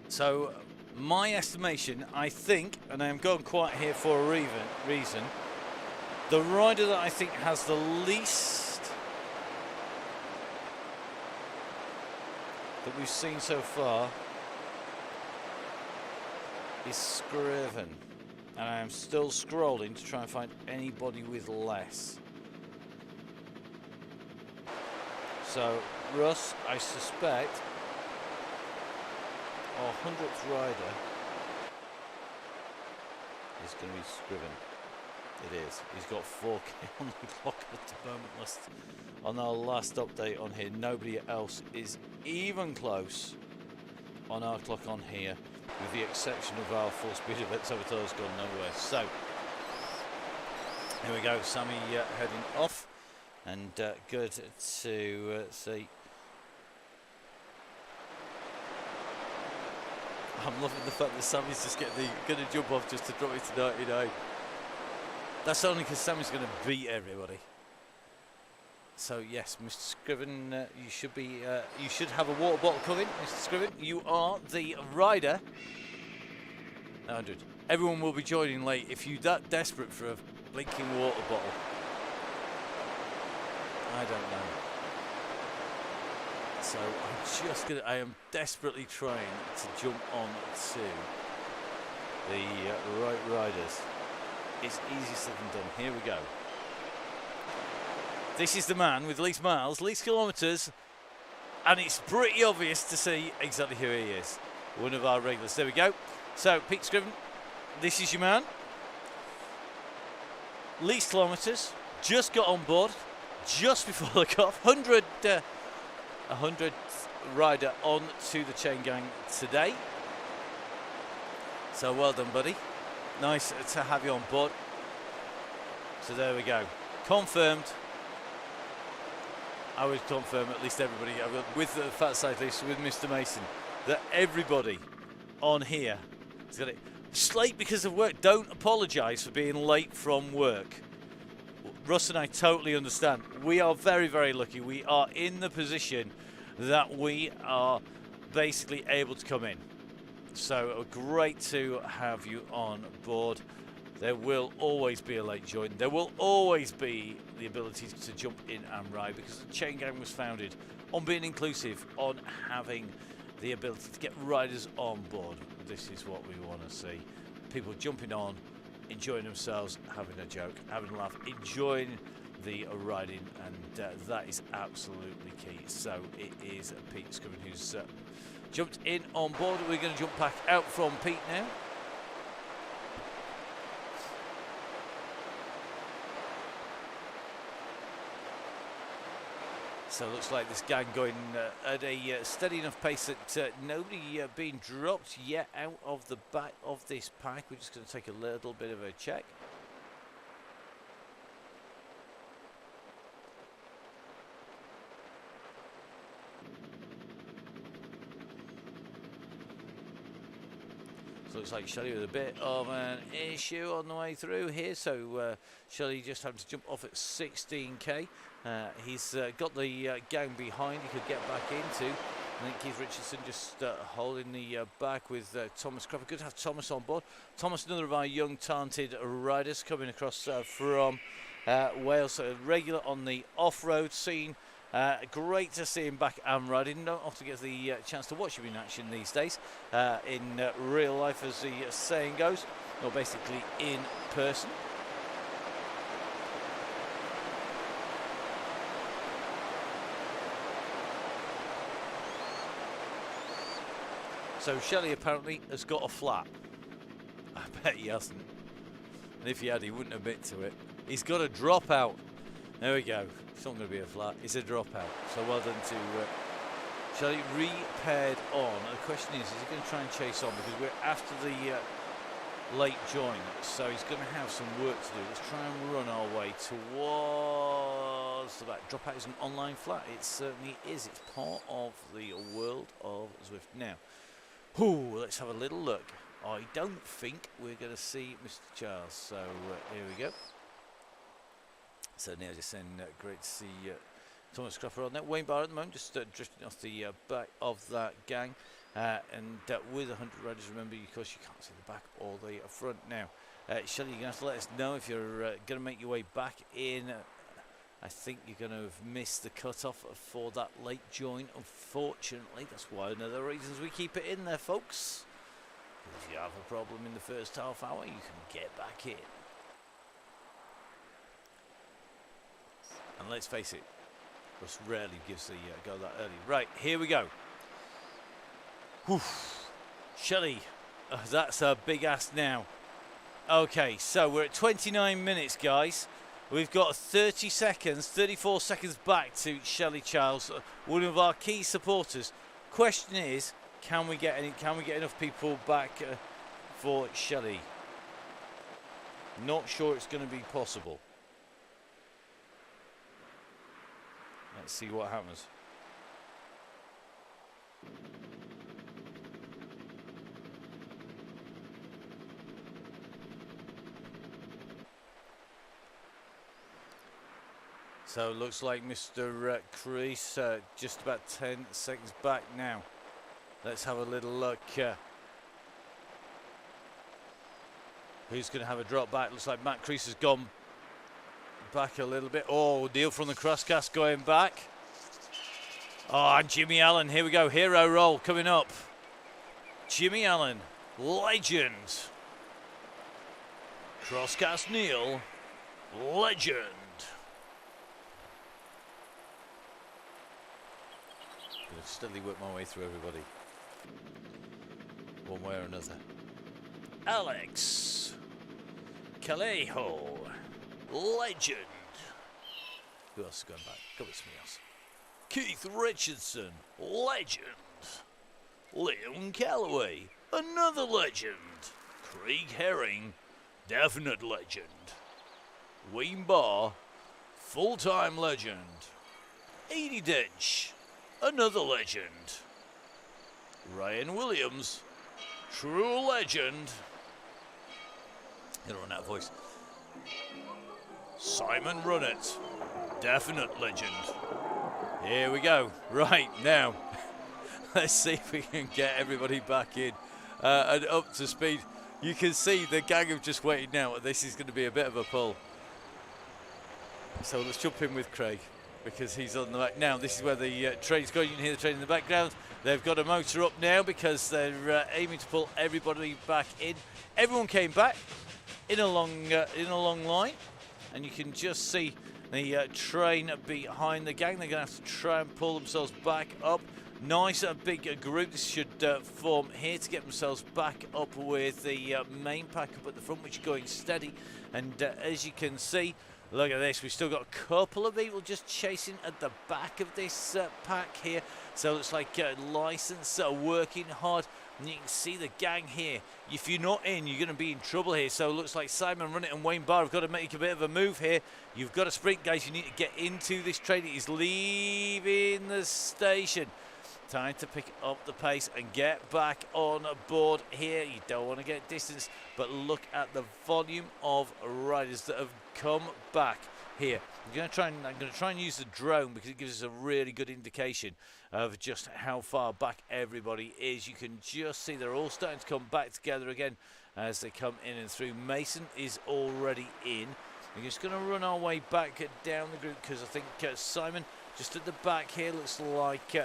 So my estimation, I think, and I am going quiet here for a reason, the rider that I think has the least that we've seen so far is Scriven. And I am still scrolling to try and find anybody with less. So Russ, I suspect our 100th rider is going to be Scriven. It is. He's got 4K on the clock at the moment. On our last update on here, nobody else is even close on our clock on here, with the exception of our full speed event Saboteur's gone nowhere. So here we go, Sammy heading off, and good to see. I'm loving the fact that Sammy's just going to jump off just to drop it to 99. That's only because Sammy's going to beat everybody. So yes, Mr. Scriven, you should be. You should have a water bottle coming, Mr. Scriven. You are the rider. 100. Everyone will be joining late. If you're that desperate for a blinking water bottle, I don't know. So I am desperately trying to jump on to the right riders. It's easier said than done. Here we go. This is the man with least miles, least kilometres, and it's pretty obvious to see exactly who he is. One of our regulars. There we go. So, Pete Scriven, this is your man. Least kilometres, just got on board, just before the cut-off. 100 rider on to the Chaingang today. So well done, buddy. Nice to have you on board. So there we go. Confirmed. I would confirm, at least everybody, with the fat cyclist, with Mr. Mason, that everybody on here is got it. Just late because of work. Don't apologise for being late from work. Russ and I totally understand. We are very, very lucky. We are in the position that we are basically able to come in. So great to have you on board. There will always be a late join. There will always be the ability to jump in and ride, because the Chaingang was founded on being inclusive, on having the ability to get riders on board. This is what we want to see. People jumping on, enjoying themselves, having a joke, having a laugh, enjoying the riding, and that is absolutely key. So it is Pete Scriven who's jumped in on board. We're going to jump back out from Pete now. So it looks like this gang going at a steady enough pace that nobody being dropped yet out of the back of this pack. We're just going to take a little bit of a check. So it looks like Shelley with a bit of an issue on the way through here. So Shelley just having to jump off at 16k. He's got the gang behind he could get back into. I think Keith Richardson just holding the back with Thomas Cropper. Good to have Thomas on board. Thomas, another of our young talented riders coming across from Wales, regular on the off-road scene. Great to see him back and riding. Don't often get the chance to watch him in action these days, in real life, as the saying goes, or basically in person. So Shelley apparently has got a flat. I bet he hasn't. And if he had, he wouldn't admit to it. He's got a dropout. There we go. It's not going to be a flat. It's a dropout. So well done to Shelley. Repaired on. The question is he going to try and chase on? Because we're after the late join. So he's going to have some work to do. Let's try and run our way towards the back. Dropout is an online flat. It certainly is. It's part of the world of Zwift. Now, let's have a little look. I don't think we're going to see Mr. Charles. So here we go. So now just saying, great to see Thomas Cropper on that. Wayne Barr at the moment, just drifting off the back of that gang. And with 100 riders, remember, of course, you can't see the back or the front now. Shelley, you're going to have to let us know if you're going to make your way back in. I think you're going to have missed the cut-off for that late join, unfortunately. That's one of the reasons we keep it in there, folks. If you have a problem in the first half hour, you can get back in. And let's face it, Russ rarely gives the go that early. Right, here we go. Whew. Shelley, that's a big ass now. Okay, so we're at 29 minutes, guys. We've got 30 seconds, 34 seconds back to Shelley Charles, one of our key supporters. Question is, can we get enough people back for Shelley? Not sure it's going to be possible. Let's see what happens. So it looks like Mr. Crease just about 10 seconds back now. Let's have a little look. Who's going to have a drop back? Looks like Matt Crease has gone back a little bit. Oh, Neil from the Crosscast going back. Oh, and Jimmy Allen. Here we go. Hero roll coming up. Jimmy Allen, legend. Crosscast Neil, legend. Gonna steadily work my way through everybody, one way or another. Alex Calejo, legend. Who else is going back? Go with somebody else. Keith Richardson, legend. Leon Calloway, another legend. Krieg Herring, definite legend. Wayne Barr, full-time legend. Edie Dench, another legend. Ryan Williams, true legend. Gonna run out of voice. Simon Runnett, definite legend. Here we go. Right, now, let's see if we can get everybody back in and up to speed. You can see the gang have just waited now. This is going to be a bit of a pull. So let's jump in with Craig, because he's on the back. Now, this is where the train's going. You can hear the train in the background. They've got a motor up now because they're aiming to pull everybody back in. Everyone came back in a long line, and you can just see the train behind the gang. They're going to have to try and pull themselves back up. Nice big group. This should form here to get themselves back up with the main pack up at the front, which is going steady. And as you can see, look at this. We've still got a couple of people just chasing at the back of this pack here. So it's like license working hard. And you can see the gang here. If you're not in, you're going to be in trouble here. So it looks like Simon Runnett and Wayne Barr have got to make a bit of a move here. You've got to sprint, guys. You need to get into this train. It is leaving the station. Time to pick up the pace and get back on board here. You don't want to get distance, but look at the volume of riders that have come back here. I'm going to try and use the drone because it gives us a really good indication of just how far back everybody is. You can just see they're all starting to come back together again as they come in and through. Mason is already in. We're just going to run our way back down the group because I think Simon just at the back here looks like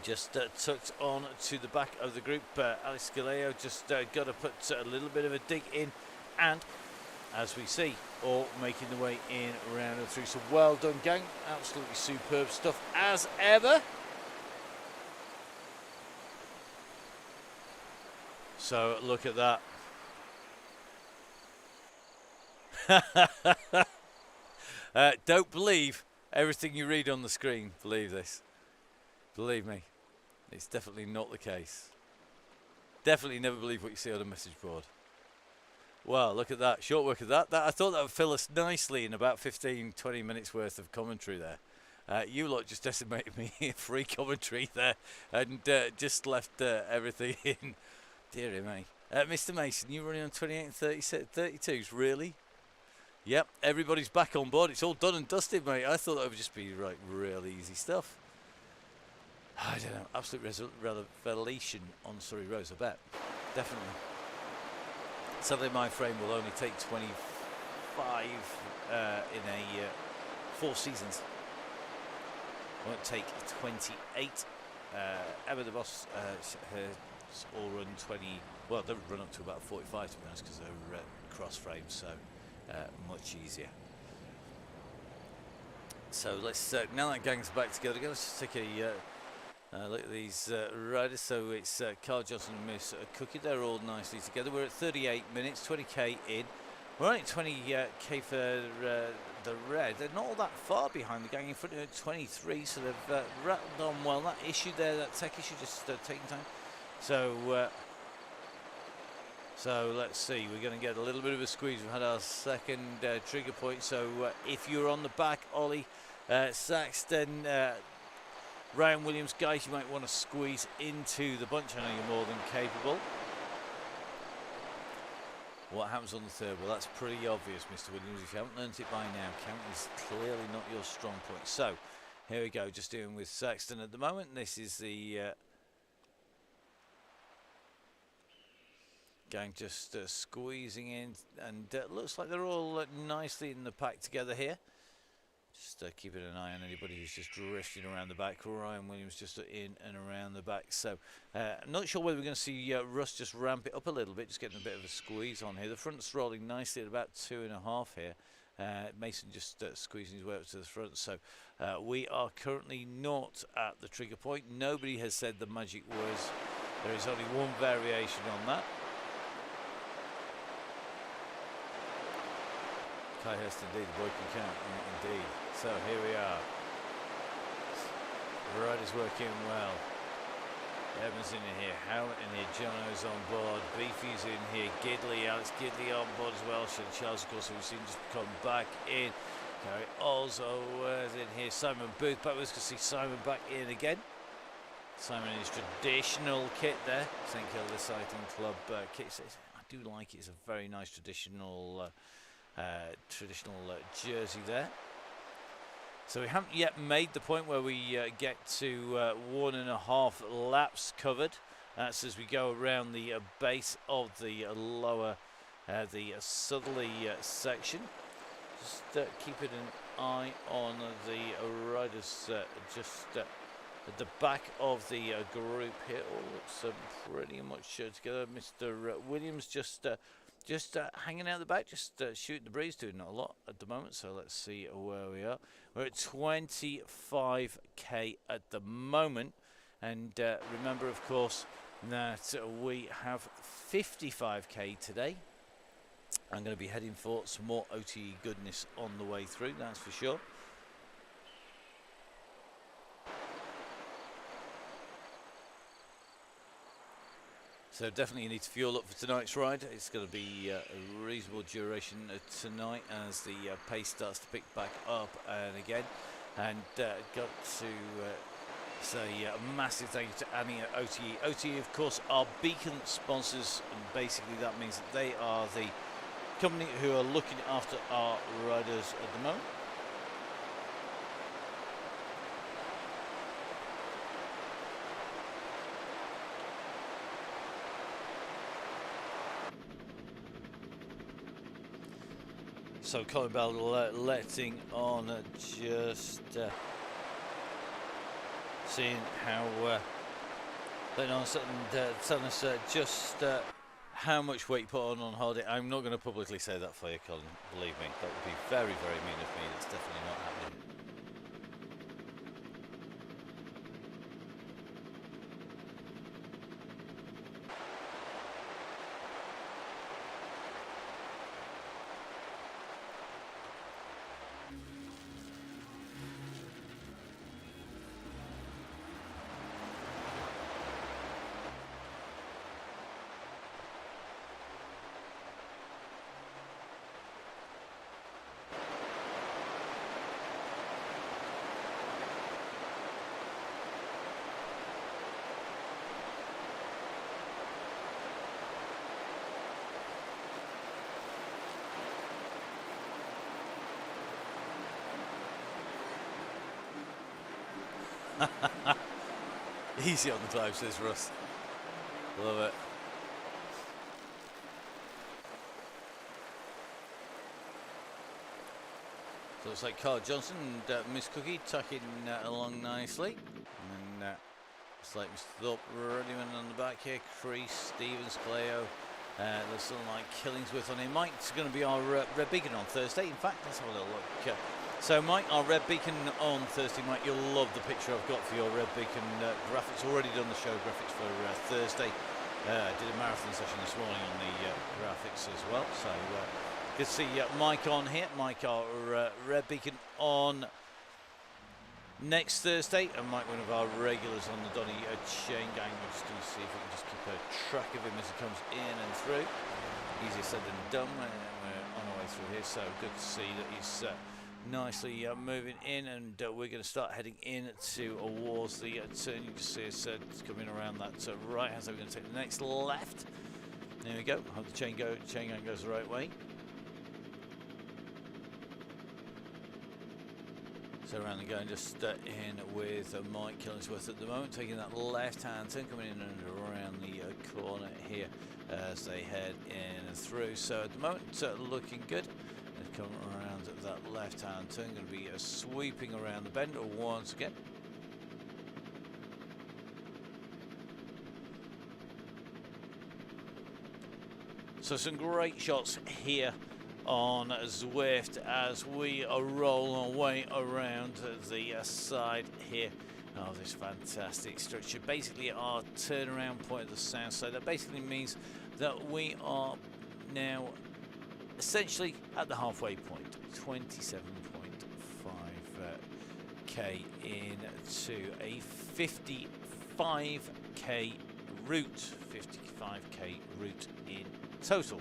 just tucked on to the back of the group. Alex Galeo just got to put a little bit of a dig in, and as we see, all making the way in around and through. So well done, gang. Absolutely superb stuff as ever. So look at that. Don't believe everything you read on the screen. Believe this. Believe me, it's definitely not the case. Definitely never believe what you see on a message board. Well, look at that. Short work of that. I thought that would fill us nicely in about 15-20 minutes worth of commentary there. You lot just decimated me in free commentary there and just left everything in. Dear me. Mr. Mason, you running on 28 and 32s, really? Yep, everybody's back on board. It's all done and dusted, mate. I thought that would just be like real easy stuff. I don't know. Absolute revelation on Surrey Rose, I bet. Definitely. Sadly, my frame will only take 25 in 4 seasons. Won't take 28. Emma the Boss has all run 20. Well, they'll run up to about 45 to be honest, because they're cross frames, so much easier. So let's now that gang's back together again. Let's just take a look at these riders. So it's Carl Johnson and Miss Cookie. They're all nicely together. We're at 38 minutes, 20k in. We're only at 20k for the red. They're not all that far behind the gang in front of 23, so they've rattled on well. That issue there, that tech issue, just taking time. So let's see. We're going to get a little bit of a squeeze. We've had our second trigger point. So if you're on the back, Ollie, Saxton, Ryan Williams, guys, you might want to squeeze into the bunch. I know you're more than capable. What happens on the third? Well, that's pretty obvious, Mr. Williams. If you haven't learnt it by now, count is clearly not your strong point. So, here we go. Just dealing with Saxton at the moment. This is the gang just squeezing in, and looks like they're all nicely in the pack together here. Just keeping an eye on anybody who's just drifting around the back. Ryan Williams just in and around the back. So, I'm not sure whether we're going to see Russ just ramp it up a little bit, just getting a bit of a squeeze on here. The front's rolling nicely at about 2.5 here. Mason just squeezing his way up to the front. So, we are currently not at the trigger point. Nobody has said the magic words. There is only one variation on that. Kai Hurst, indeed, the boy can count, indeed. So here we are. Riders working well. Evans in here, Howlett in here, Jono's on board, Beefy's in here, Gidley, Alex Gidley on board as well. Charles, of course, we've seen just come back in. Gary also is in here. Simon Booth back with us. Can see Simon back in again. Simon in his traditional kit there. St Kilda Cycling Club kit. I do like it. It's a very nice traditional jersey there. So we haven't yet made the point where we get to 1.5 laps covered. That's as we go around the base of the lower, the southerly section. Just keeping an eye on the riders just at the back of the group here. All looks pretty much together. Mr. Williams just hanging out the back, just shooting the breeze, doing not a lot at the moment. So let's see where we are. We're at 25k at the moment, and remember, of course, that we have 55k today. I'm going to be heading for some more OTE goodness on the way through, that's for sure. So definitely you need to fuel up for tonight's ride. It's going to be a reasonable duration tonight as the pace starts to pick back up and again. And got to say a massive thank you to Annie at OTE. OTE, of course, are beacon sponsors, and basically that means that they are the company who are looking after our riders at the moment. So Colin Bell letting on, just seeing how letting on and telling us just how much weight you put on holiday. I'm not going to publicly say that for you, Colin. Believe me, that would be very, very mean of me. That's definitely not happening. Easy on the drive, says Russ. Love it. So it's like Carl Johnson and Miss Cookie tucking along nicely. And then it's like Mr. Thorpe, Ruddyman on the back here. Crease, Stevens, Cleo. There's something like Killingsworth on here. Mike's going to be our Red Beacon on Thursday. In fact, let's have a little look. So Mike, our Red Beacon on Thursday. Mike, you'll love the picture I've got for your Red Beacon graphics. Already done the show graphics for Thursday. I did a marathon session this morning on the graphics as well. So good to see Mike on here. Mike, our Red Beacon on next Thursday. And Mike, one of our regulars on the Donny Chaingang. We're just going to see if we can just keep a track of him as he comes in and through. Easier said than done. We're on our way through here. So good to see that he's nicely moving in, and we're going to start heading in towards the turn. You can see us coming around that right hand, so we're going to take the next left. There we go. Hope the chain gang goes the right way. So around and going, just in with Mike Killingsworth at the moment, taking that left hand turn, coming in and around the corner here as they head in and through. So at the moment, looking good. Come around at that left-hand turn, going to be sweeping around the bend once again. So some great shots here on Zwift as we roll our way around the side here of this fantastic structure. Basically our turnaround point of the south side. That basically means that we are now essentially at the halfway point, 27.5k into a 55 55k route, 55k route in total.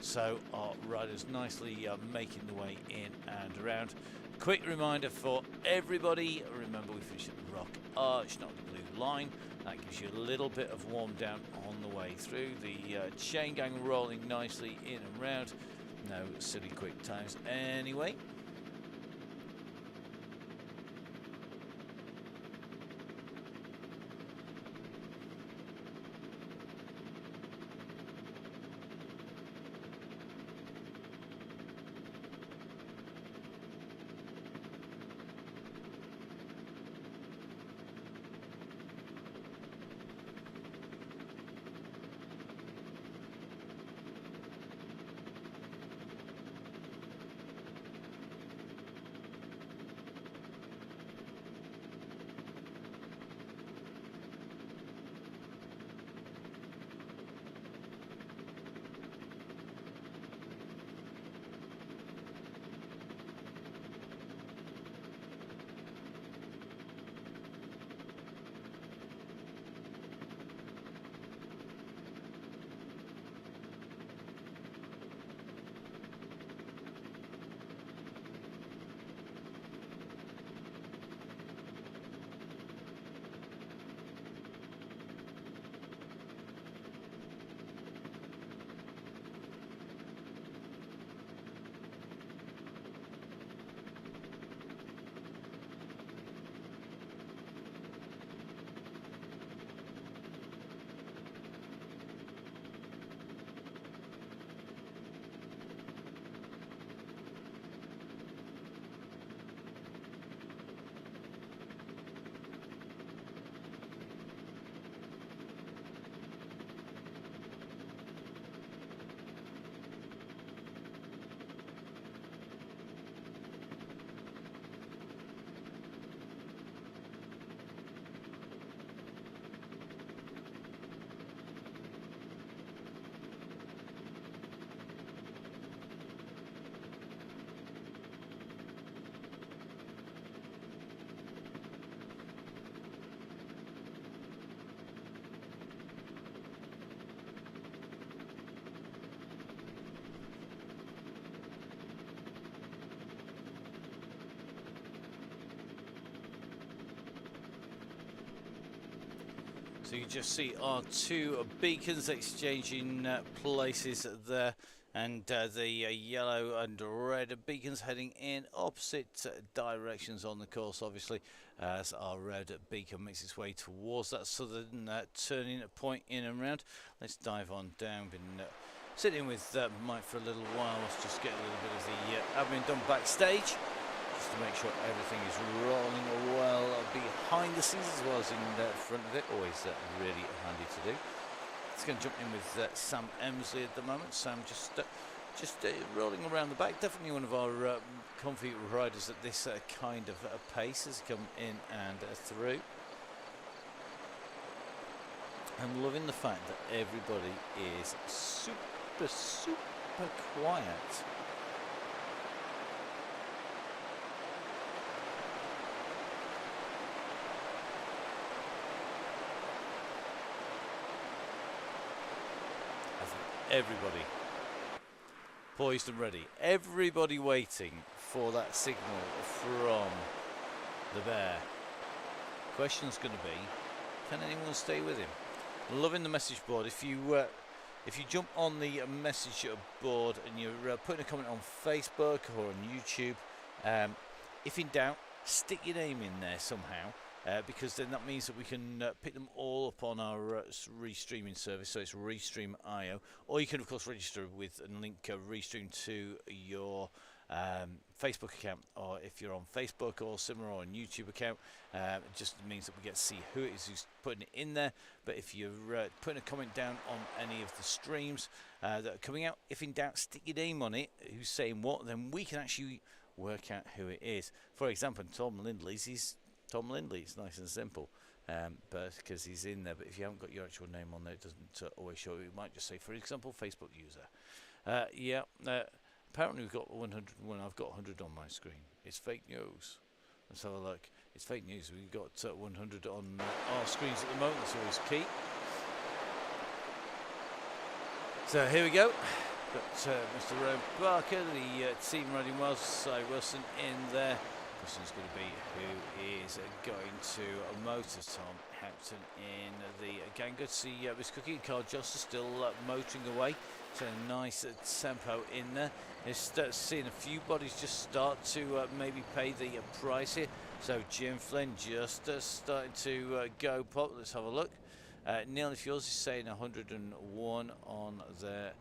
So our riders nicely making the way in and around. Quick reminder for everybody, remember we finish at the Rock Arch, not the Blue Line. That gives you a little bit of warm down on the way through. The Chaingang rolling nicely in and round. No silly quick times anyway. So you just see our two beacons exchanging places there, and the yellow and red beacons heading in opposite directions on the course, obviously, as our red beacon makes its way towards that southern turning point in and round. Let's dive on down. Been sitting with Mike for a little while. Let's just get a little bit of the admin done backstage, just to make sure everything is rolling well behind the scenes as well as in front of it. Always really handy to do. It's going to jump in with Sam Emsley at the moment. Sam just rolling around the back. Definitely one of our comfy riders at this kind of pace as he come in and through. I'm loving the fact that everybody is super quiet. Everybody poised and ready. Everybody waiting for that signal from the bear. Question's going to be, can anyone stay with him? Loving the message board. If you jump on the message board and you're putting a comment on Facebook or on YouTube, if in doubt, stick your name in there somehow. Because then that means that we can pick them all up on our restreaming service, so it's Restream.io, or you can of course register with and link Restream to your Facebook account, or if you're on Facebook or similar, or on YouTube account, it just means that we get to see who it is who's putting it in there. But if you're putting a comment down on any of the streams that are coming out, if in doubt, stick your name on it, who's saying what, then we can actually work out who it is. For example, Tom Lindley's Tom Lindley. It's nice and simple, but because he's in there. But if you haven't got your actual name on there, it doesn't always show. It might just say, for example, Facebook user. Apparently we've got 101. I've got 100 on my screen. It's fake news. Let's have a look. it's fake news. We've got 100 on our screens at the moment. That's always key. So here we go. Got Mr. Rowan Barker, the team riding well. Si Wilson in there. Question's going to be who is going to motor. Tom Hampton in the gang. Good to see Miss Cookie and Carl Joss are still motoring away. So a nice tempo in there. You're seeing a few bodies just start to maybe pay the price here. So Jim Flynn just starting to go pop. Let's have a look. Neil, if yours is saying 101 on there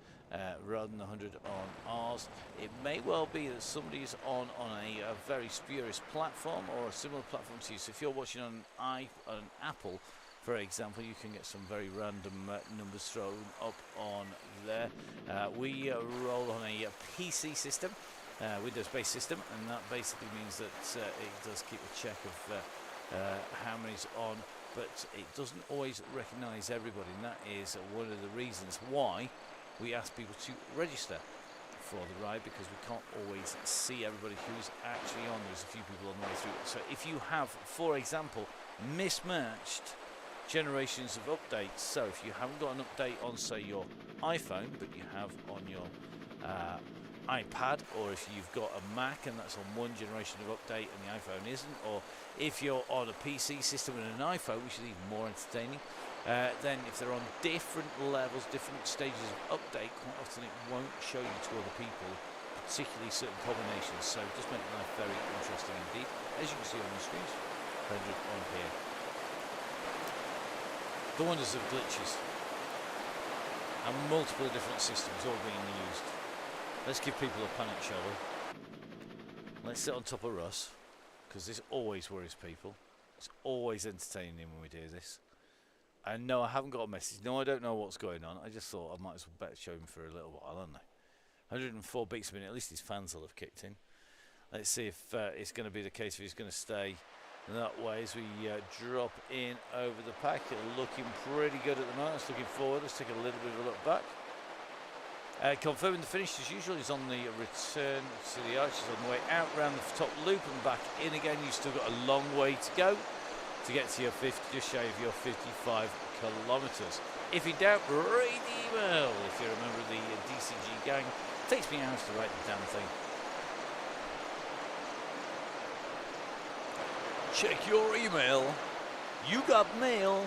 rather than 100 on ours, it may well be that somebody's on a very spurious platform or a similar platform to you. So if you're watching on an Apple, for example, you can get some very random numbers thrown up on there. We roll on a PC system, Windows-based system, and that basically means that it does keep a check of how many's on, but it doesn't always recognise everybody, and that is one of the reasons why we ask people to register for the ride, because we can't always see everybody who's actually on. There's a few people on the way through. So if you have, for example, mismatched generations of updates, so if you haven't got an update on, say, your iPhone, but you have on your iPad, or if you've got a Mac and that's on one generation of update and the iPhone isn't, or if you're on a PC system and an iPhone, which is even more entertaining, then if they're on different levels, different stages of update, quite often it won't show you to other people, particularly certain combinations. So just make life very interesting indeed. As you can see on the screens, 100 on here. The wonders of glitches and multiple different systems all being used. Let's give people a panic, shall we? Let's sit on top of Russ, because this always worries people. It's always entertaining when we do this. And no, I haven't got a message. No, I don't know what's going on. I just thought I might as well better show him for a little while, hadn't I? 104 beats a minute. At least his fans will have kicked in. Let's see if it's going to be the case if he's going to stay that way as we drop in over the pack. Looking pretty good at the moment. Let's looking forward. Let's take a little bit of a look back. Confirming the finish as usual is on the return to the arches on the way out round the top loop and back in again. You've still got a long way to go to get to your 50, just shy of your 55 kilometres. If in doubt, read the email. If you're a member of the DCG gang, it takes me hours to write the damn thing. Check your email. You got mail.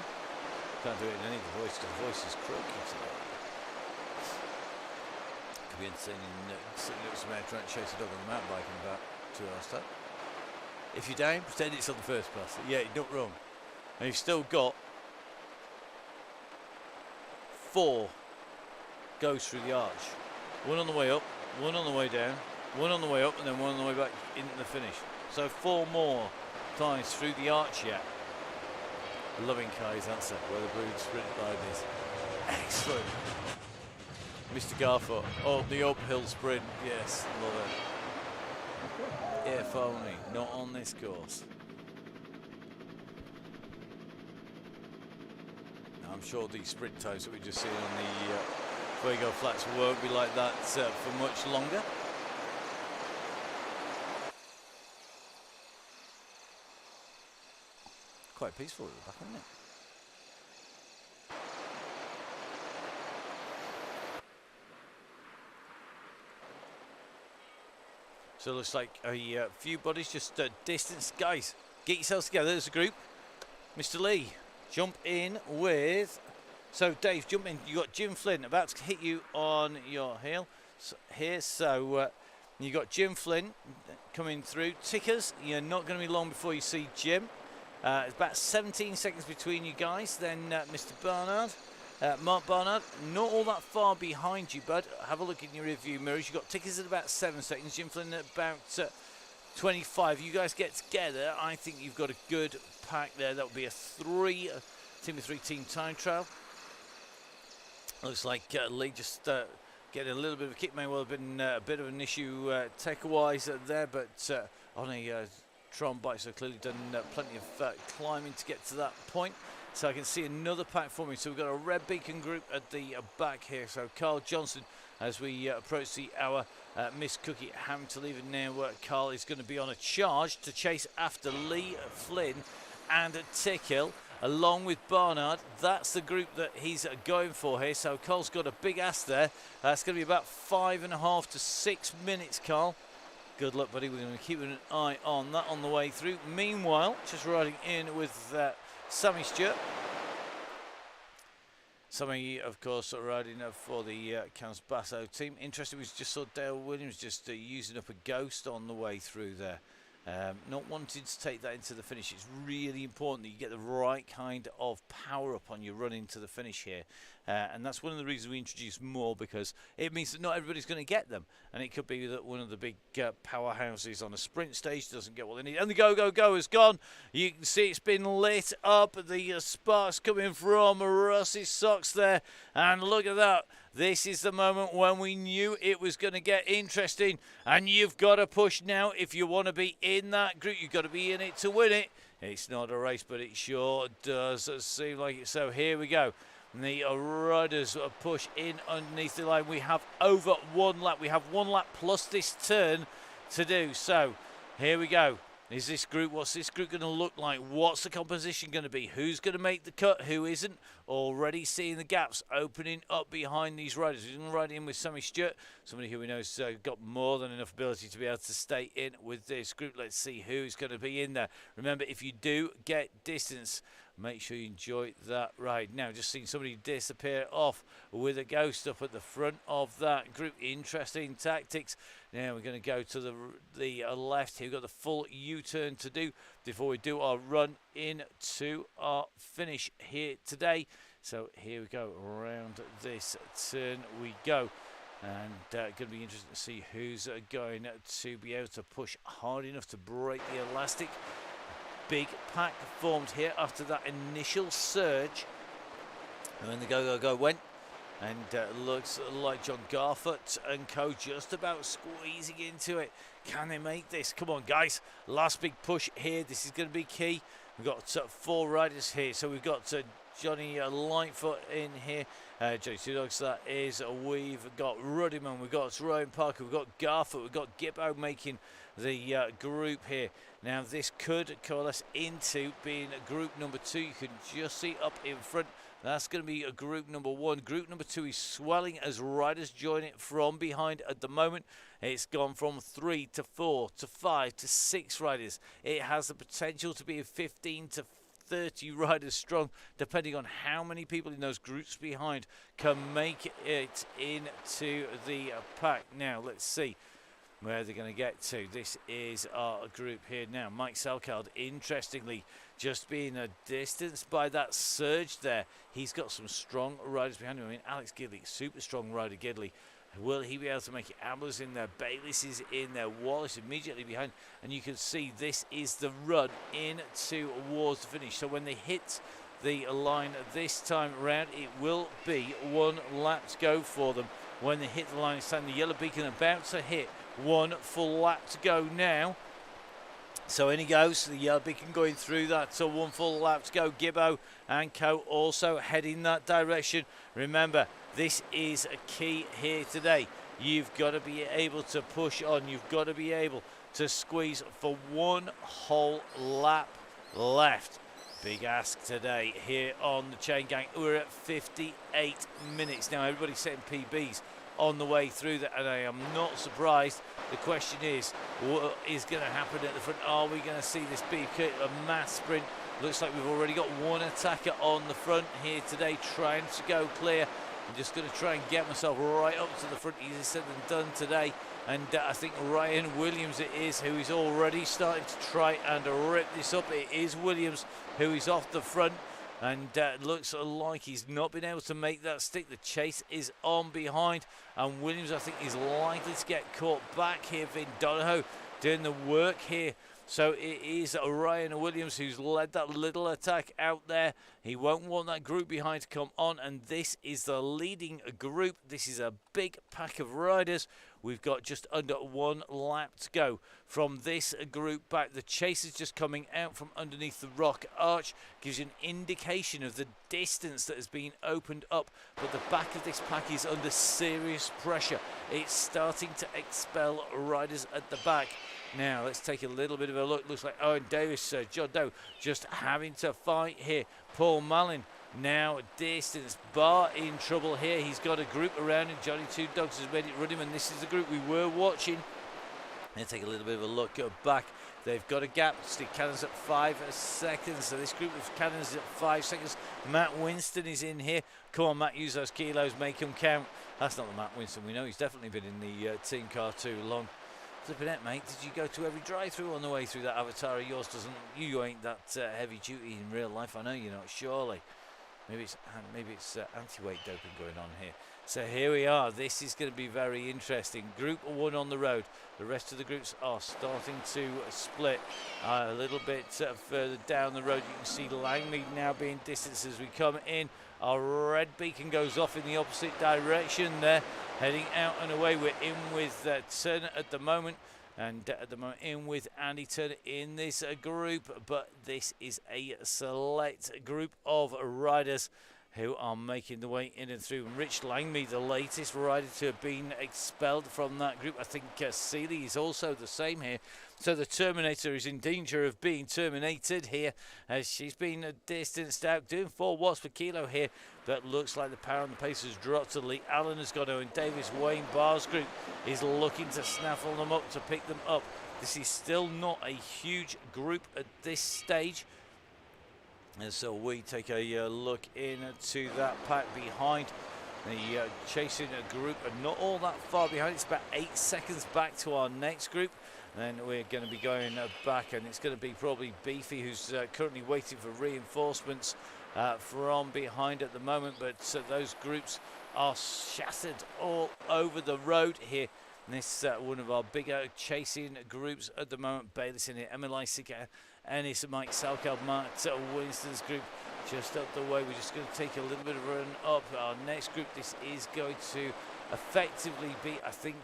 Can't do it in any of the voice. The voice is croaky today. Could be entertaining sitting next to me trying to chase a dog on the mountain bike in about 2 hours time. If you're down, pretend it's on the first pass. Yeah, you're not wrong. And you've still got 4 goes through the arch. 1 on the way up, 1 on the way down, 1 on the way up, and then 1 on the way back into the finish. So 4 more times through the arch yet. Loving Kai's answer. Weather Brood sprint by this. Excellent. Mr. Garfoot. Oh, the uphill sprint. Yes, love it. If only, not on this course. Now, I'm sure the sprint times that we just seen on the Fuego flats won't be like that for much longer. Quite peaceful at the back, isn't it? So it looks like a few bodies just distance. Guys, get yourselves together. There's a group. Mr. Lee, jump in with... So, Dave, jump in. You got Jim Flynn about to hit you on your heel here. So, you got Jim Flynn coming through. Tickers, you're not going to be long before you see Jim. It's about 17 seconds between you guys. Then Mr. Barnard. Mark Barnard, not all that far behind you, bud. Have a look in your rearview mirrors. You've got Tickers at about 7 seconds. Jim Flynn at about 25. You guys get together. I think you've got a good pack there. That would be a team of 3 team time trial. Looks like Lee just getting a little bit of a kick. May well have been a bit of an issue tech-wise there, but on a Tron bike, so clearly done plenty of climbing to get to that point. So I can see another pack forming. So we've got a red beacon group at the back here. So Carl Johnson, as we approach the hour, Miss Cookie having to leave it now. Carl is going to be on a charge to chase after Lee Flynn and Tickhill, along with Barnard. That's the group that he's going for here. So Carl's got a big ass there. It's going to be about 5.5 to 6 minutes, Carl. Good luck, buddy. We're going to keep an eye on that on the way through. Meanwhile, just riding in with Sammy Stewart. Sammy, of course, riding for the Cans Basso team. Interesting, we just saw Dale Williams just using up a ghost on the way through there. Not wanting to take that into the finish. It's really important that you get the right kind of power up on your run into the finish here. And that's one of the reasons we introduce more, because it means that not everybody's going to get them. And it could be that one of the big powerhouses on a sprint stage doesn't get what they need. And the go, go, go has gone. You can see it's been lit up. The sparks coming from Russ's socks there. And look at that. This is the moment when we knew it was going to get interesting. And you've got to push now if you want to be in that group. You've got to be in it to win it. It's not a race, but it sure does seem like it. So here we go. The riders push in underneath the line. We have over 1 lap. We have 1 lap plus this turn to do. So here we go. Is this group, what's this group going to look like? What's the composition going to be? Who's going to make the cut? Who isn't? Already seeing the gaps opening up behind these riders. We're going to ride in with Sammy Stewart, somebody who we know has got more than enough ability to be able to stay in with this group. Let's see who's going to be in there. Remember, if you do get distance, make sure you enjoy that ride. Now, just seeing somebody disappear off with a ghost up at the front of that group. Interesting tactics. Now we're going to go to the left here. We've got the full U-turn to do before we do our run into our finish here today. So here we go. Around this turn we go. And going to be interesting to see who's going to be able to push hard enough to break the elastic. Big pack formed here after that initial surge. And then the go, go, go went. And looks like John Garfoot and co just about squeezing into it. Can they make this? Come on, guys. Last big push here. This is going to be key. We've got 4 riders here. So we've got Johnny Lightfoot in here. Johnny Two Dogs, that is. We've got Ruddyman. We've got Ryan Parker. We've got Garfoot. We've got Gibbo making the group here. Now, this could coalesce into being group number 2. You can just see up in front. That's going to be a group number 1. Group number 2 is swelling as riders join it from behind at the moment. It's gone from 3 to 4 to 5 to 6 riders. It has the potential to be 15 to 30 riders strong, depending on how many people in those groups behind can make it into the pack. Now, let's see where they're going to get to. This is our group here now. Mike Selkard, interestingly, just being a distance by that surge there. He's got some strong riders behind him. I mean, Alex Gidley, super strong rider Gidley. Will he be able to make it? Ambler's in there, Bayliss is in there, Wallace immediately behind. And you can see this is the run towards the finish. So when they hit the line this time around, it will be 1 lap to go for them. When they hit the line this time, the yellow beacon about to hit. 1 full lap to go now. So in he goes, the yellow beacon going through that. So 1 full lap to go. Gibbo and co also heading that direction. Remember, this is a key here today. You've got to be able to push on. You've got to be able to squeeze for 1 whole lap left. Big ask today here on the Chaingang. We're at 58 minutes now. Everybody's setting PBs on the way through that, and I am not surprised. The question is, what is going to happen at the front? Are we going to see this be a mass sprint? Looks like we've already got 1 attacker on the front here today, trying to go clear. I'm just going to try and get myself right up to the front. Easier said than done today. And I think Ryan Williams it is who is already starting to try and rip this up. It is Williams who is off the front. And looks like he's not been able to make that stick. The chase is on behind. And Williams, I think, is likely to get caught back here. Vin Donahoe doing the work here. So it is Ryan Williams who's led that little attack out there. He won't want that group behind to come on. And this is the leading group. This is a big pack of riders. We've got just under 1 lap to go from this group back. The chasers just coming out from underneath the rock arch gives you an indication of the distance that has been opened up, but the back of this pack is under serious pressure. It's starting to expel riders at the back. Now let's take a little bit of a look. Looks like Owen Davis, John Doe just having to fight here. Paul Mullin now distance. Bar in trouble here. He's got a group around him. Johnny Two Dogs has made it run him, and this is the group we were watching. Let's take a little bit of a look back. They've got a gap. Stick Cannons at 5 seconds. So this group of Cannons is at 5 seconds. Matt Winston is in here. Come on, Matt, use those kilos, make them count. That's not the Matt Winston we know. He's definitely been in the team car too long. Flipping it, mate. Did you go to every drive-through on the way through that avatar of yours? You ain't that heavy duty in real life. I know you're not. Surely, maybe it's anti-weight doping going on here. So here we are. This is going to be very interesting. Group 1 on the road. The rest of the groups are starting to split a little bit further down the road. You can see Langmead now being distanced as we come in. Our red beacon goes off in the opposite direction there, heading out and away. We're in with Turner at the moment, and at the moment in with Andy Turner in this group, but this is a select group of riders who are making the way in and through. And Rich Langmead, the latest rider to have been expelled from that group. I think Seeley is also the same here. So the Terminator is in danger of being terminated here, as she's been distanced out, doing 4 watts per kilo here. But looks like the power and the pace has dropped to Lee Allen has got Owen Davis. Wayne Barr's group is looking to snaffle them up, to pick them up. This is still not a huge group at this stage. And so we take a look into that pack behind the chasing group, and not all that far behind. It's about 8 seconds back to our next group. Then we're going to be going back, and it's going to be probably Beefy, who's currently waiting for reinforcements from behind at the moment. But those groups are shattered all over the road here. And this one of our bigger chasing groups at the moment. Bayliss in here, Emily Sicker, Ennis, Mike Salkeld, Matt Winston's group just up the way. We're just going to take a little bit of a run up. Our next group, this is going to effectively be, I think,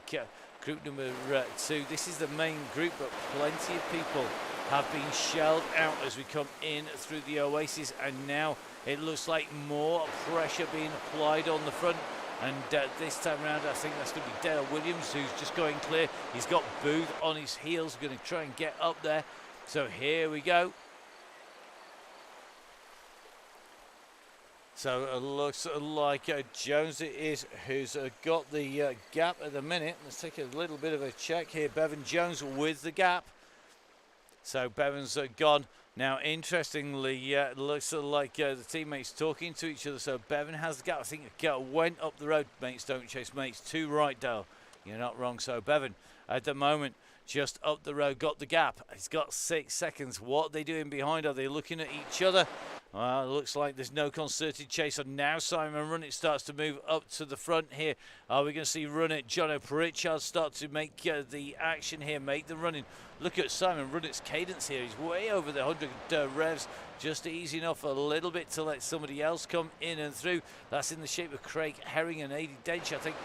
group number 2. This is the main group, but plenty of people have been shelled out as we come in through the Oasis, and now it looks like more pressure being applied on the front. And this time around, I think that's going to be Dale Williams, who's just going clear. He's got Booth on his heels, going to try and get up there. So here we go. So it looks like Jones it is who's got the gap at the minute. Let's take a little bit of a check here. Bevan Jones with the gap. So Bevan's gone. Now, interestingly, looks like the teammates talking to each other. So Bevan has the gap. I think went up the road. Mates don't chase mates. Too right, Dale. You're not wrong. So Bevan, at the moment, just up the road, got the gap. He's got 6 seconds. What are they doing behind? Are they looking at each other? Looks like there's no concerted chase. So now Simon Runnett starts to move up to the front here. Are we going to see Runnett, Jono Pritchard start to make the action here, make the running? Look at Simon Runnett's cadence here. He's way over the 100 revs. Just easy enough a little bit to let somebody else come in and through. That's in the shape of Craig Herring and Adi Dench, I think,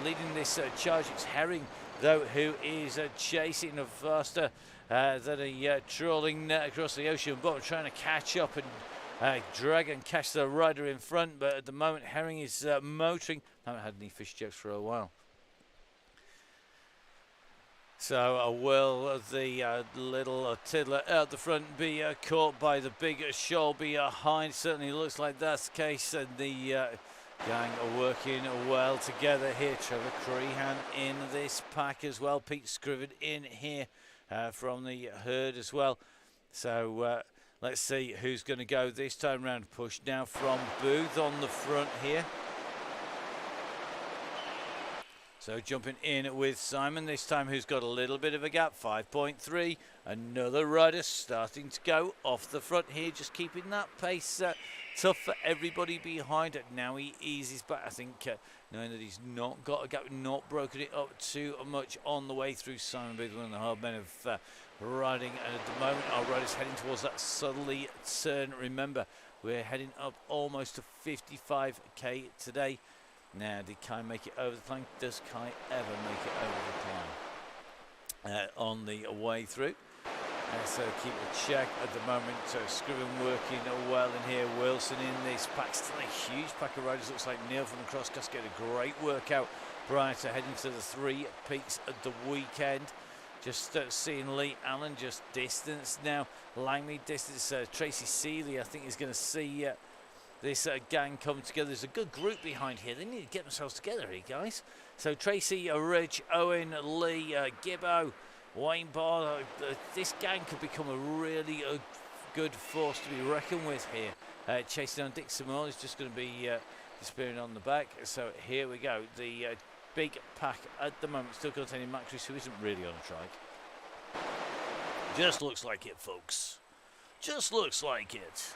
leading this charge. It's Herring, though, who is chasing faster than a trawling across the ocean bottom, trying to catch up and drag and catch the rider in front. But at the moment, Herring is motoring. I haven't had any fish jokes for a while. So will the little tiddler out the front be caught by the big shoal behind? Certainly looks like that's the case, and the gang are working well together here. Trevor Crehan in this pack as well. Pete Scriven in here from the herd as well. So let's see who's going to go this time round. Push now from Booth on the front here. So jumping in with Simon this time, who's got a little bit of a gap, 5.3. Another rider starting to go off the front here, just keeping that pace tough for everybody behind it. Now he eases back, I think, knowing that he's not got a gap, not broken it up too much on the way through. Simon Booth, one of the hard men of riding, and at the moment our rider's heading towards that southerly turn. Remember, we're heading up almost to 55k today. Now, did Kai make it over the climb? Does Kai ever make it over the climb? On the way through. So keep a check at the moment. So Scriven working well in here. Wilson in this pack. Still a huge pack of riders. Looks like Neil from the Cross Cascade. A great workout prior to heading to the 3 peaks at the weekend. Just seeing Lee Allen just distance now. Langley distance. Tracy Seeley, I think, is going to see this gang come together. There's a good group behind here. They need to get themselves together here, guys. So Tracy, Rich, Owen, Lee, Gibbo, Wayne Barr. This gang could become a really good force to be reckoned with here. Chasing on Dick Samuel is just going to be disappearing on the back. So here we go. The big pack at the moment, still containing Macris, who isn't really on a trike. Just looks like it, folks. Just looks like it.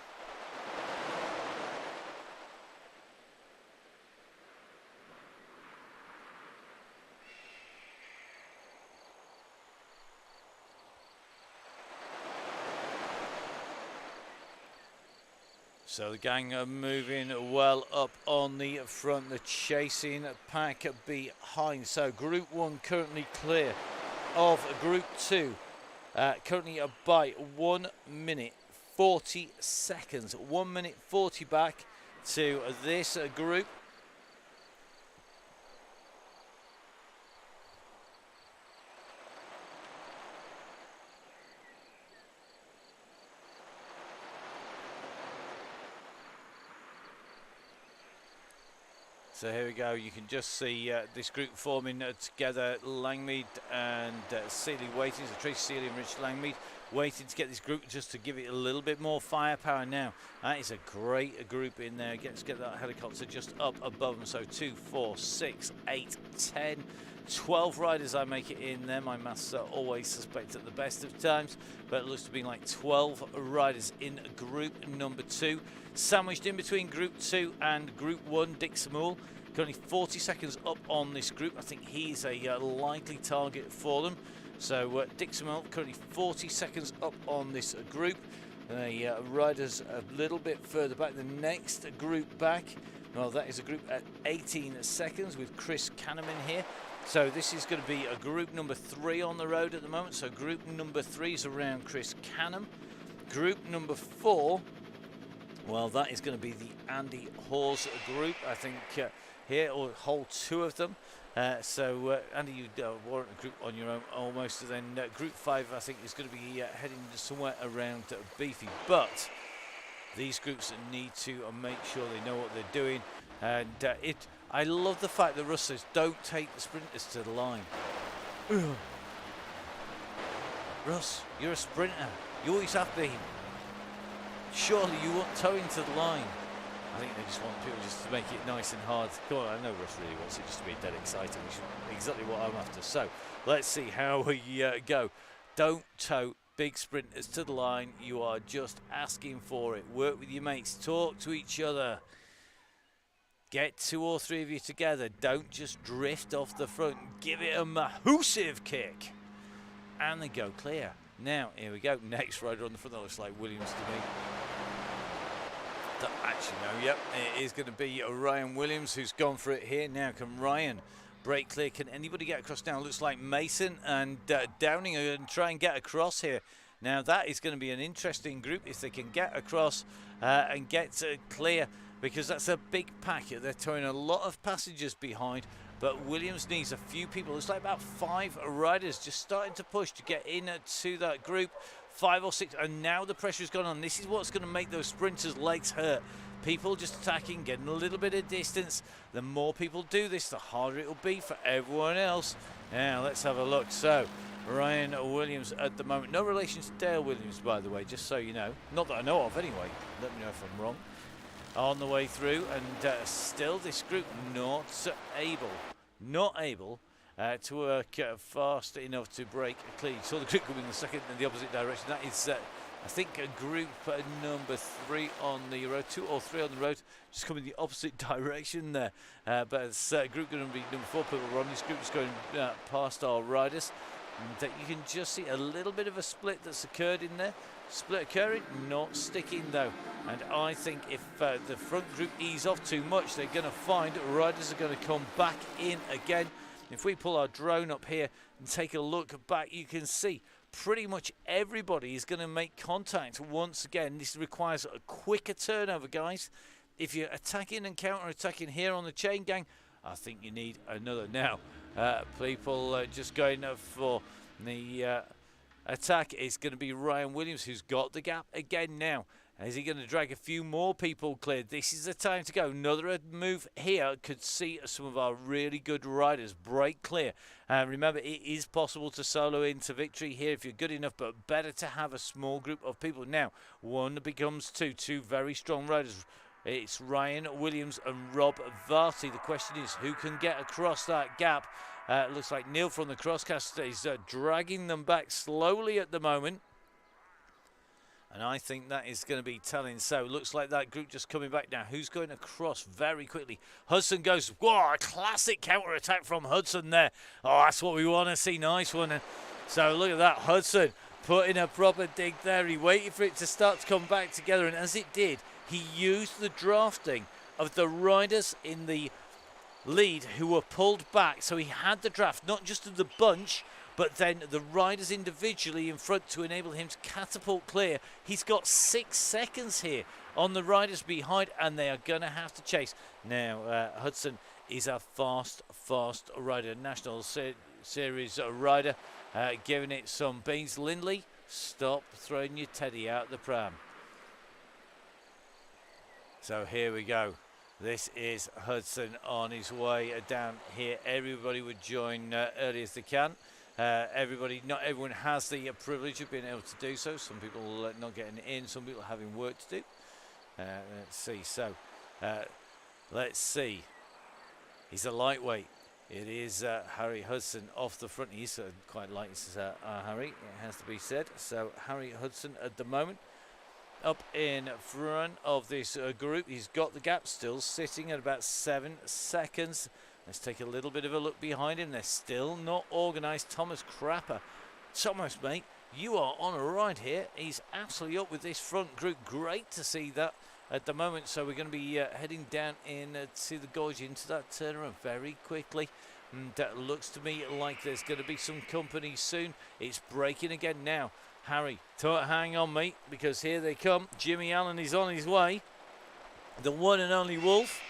So the gang are moving well up on the front, the chasing pack behind. So Group 1 currently clear of Group 2. Currently by 1 minute 40 seconds. 1 minute 40 back to this group. So here we go, you can just see this group forming together. Langmead and Seeley waiting, so Tracy Seeley and Rich Langmead waiting to get this group just to give it a little bit more firepower now. That is a great group in there. Let's get that helicopter just up above them. So 2, 4, 6, 8, 10, 12 riders I make it in there. My maths are always suspect at the best of times, but it looks to be like 12 riders in group number 2. Sandwiched in between Group 2 and Group 1, Dick Samuel. Currently 40 seconds up on this group. I think he's a likely target for them. So Dick Samuel currently 40 seconds up on this group. The riders a little bit further back. The next group back, well, that is a group at 18 seconds with Chris Canham here. So this is going to be a group number 3 on the road at the moment. So group number 3 is around Chris Canham. Group number 4, well, that is going to be the Andy Hawes group, I think, here, or whole 2 of them. So Andy, you warrant a group on your own almost. And then group 5, I think, is going to be heading somewhere around Beefy. But these groups need to make sure they know what they're doing. And I love the fact that Russ says, don't take the sprinters to the line. Ugh. Russ, you're a sprinter. You always have been. Surely you want towing to the line. I think they just want people just to make it nice and hard. Come on, I know Russ really wants it just to be dead exciting, which is exactly what I'm after. So let's see how we go. Don't tow big sprinters to the line. You are just asking for it. Work with your mates. Talk to each other. Get 2 or 3 of you together. Don't just drift off the front. Give it a massive kick. And they go clear. Now, here we go. Next rider on the front. That looks like Williams to me. Actually, no, yep, it is going to be Ryan Williams who's gone for it here. Now, can Ryan break clear? Can anybody get across now? Looks like Mason and Downing are going to try and get across here. Now, that is going to be an interesting group if they can get across and get clear, because that's a big pack. They're towing a lot of passengers behind, but Williams needs a few people. It's like about 5 riders just starting to push to get into that group. 5 or 6, and now the pressure's gone on. This is what's going to make those sprinters' legs hurt. People just attacking, getting a little bit of distance. The more people do this, the harder it will be for everyone else. Now, let's have a look. So, Ryan Williams at the moment. No relation to Dale Williams, by the way, just so you know. Not that I know of, anyway. Let me know if I'm wrong. On the way through, and still this group not able to work fast enough to break clear. You saw the group coming in the second in the opposite direction. That is, I think, a group number 3 on the road, 2 or 3 on the road, just coming the opposite direction there. But it's group going to be number 4. People are on this group, just going past our riders. And you can just see a little bit of a split that's occurred in there. Split occurring, not sticking though. And I think if the front group ease off too much, they're going to find riders are going to come back in again. If we pull our drone up here and take a look back, you can see pretty much everybody is going to make contact once again. This requires a quicker turnover, guys. If you're attacking and counter-attacking here on the Chaingang, I think you need another. Now, people just going for the attack is going to be Ryan Williams, who's got the gap again now. Is he going to drag a few more people clear? This is the time to go. Another move here could see some of our really good riders break clear. Remember, it is possible to solo into victory here if you're good enough, but better to have a small group of people. Now, one becomes two very strong riders. It's Ryan Williams and Rob Varty. The question is, who can get across that gap? Looks like Neil from the Crosscaster is dragging them back slowly at the moment. And I think that is going to be telling. So looks like that group just coming back now. Who's going across very quickly? Hudson goes, whoa, a classic counter-attack from Hudson there. Oh, that's what we want to see. Nice one. So look at that. Hudson putting a proper dig there. He waited for it to start to come back together. And as it did, he used the drafting of the riders in the lead who were pulled back. So he had the draft, not just of the bunch, but then the riders individually in front to enable him to catapult clear. He's got 6 seconds here on the riders behind, and they are going to have to chase. Now, Hudson is a fast rider, National Series rider, giving it some beans. Lindley, stop throwing your teddy out the pram. So here we go. This is Hudson on his way down here. Everybody would join early as they can. Not everyone has the privilege of being able to do so. Some people not getting in, some people having work to do. Let's see. So let's see. He's a lightweight. It is Harry Hudson off the front. He's quite light, Harry, it has to be said. So Harry Hudson at the moment up in front of this group. He's got the gap, still sitting at about 7 seconds. Let's take a little bit of a look behind him. They're still not organised. Thomas Crapper. Thomas, mate, you are on a ride here. He's absolutely up with this front group. Great to see that at the moment. So we're going to be heading down to the gorge into that turnaround very quickly. And that looks to me like there's going to be some company soon. It's breaking again now. Harry, hang on, mate, because here they come. Jimmy Allen is on his way. The one and only Wolf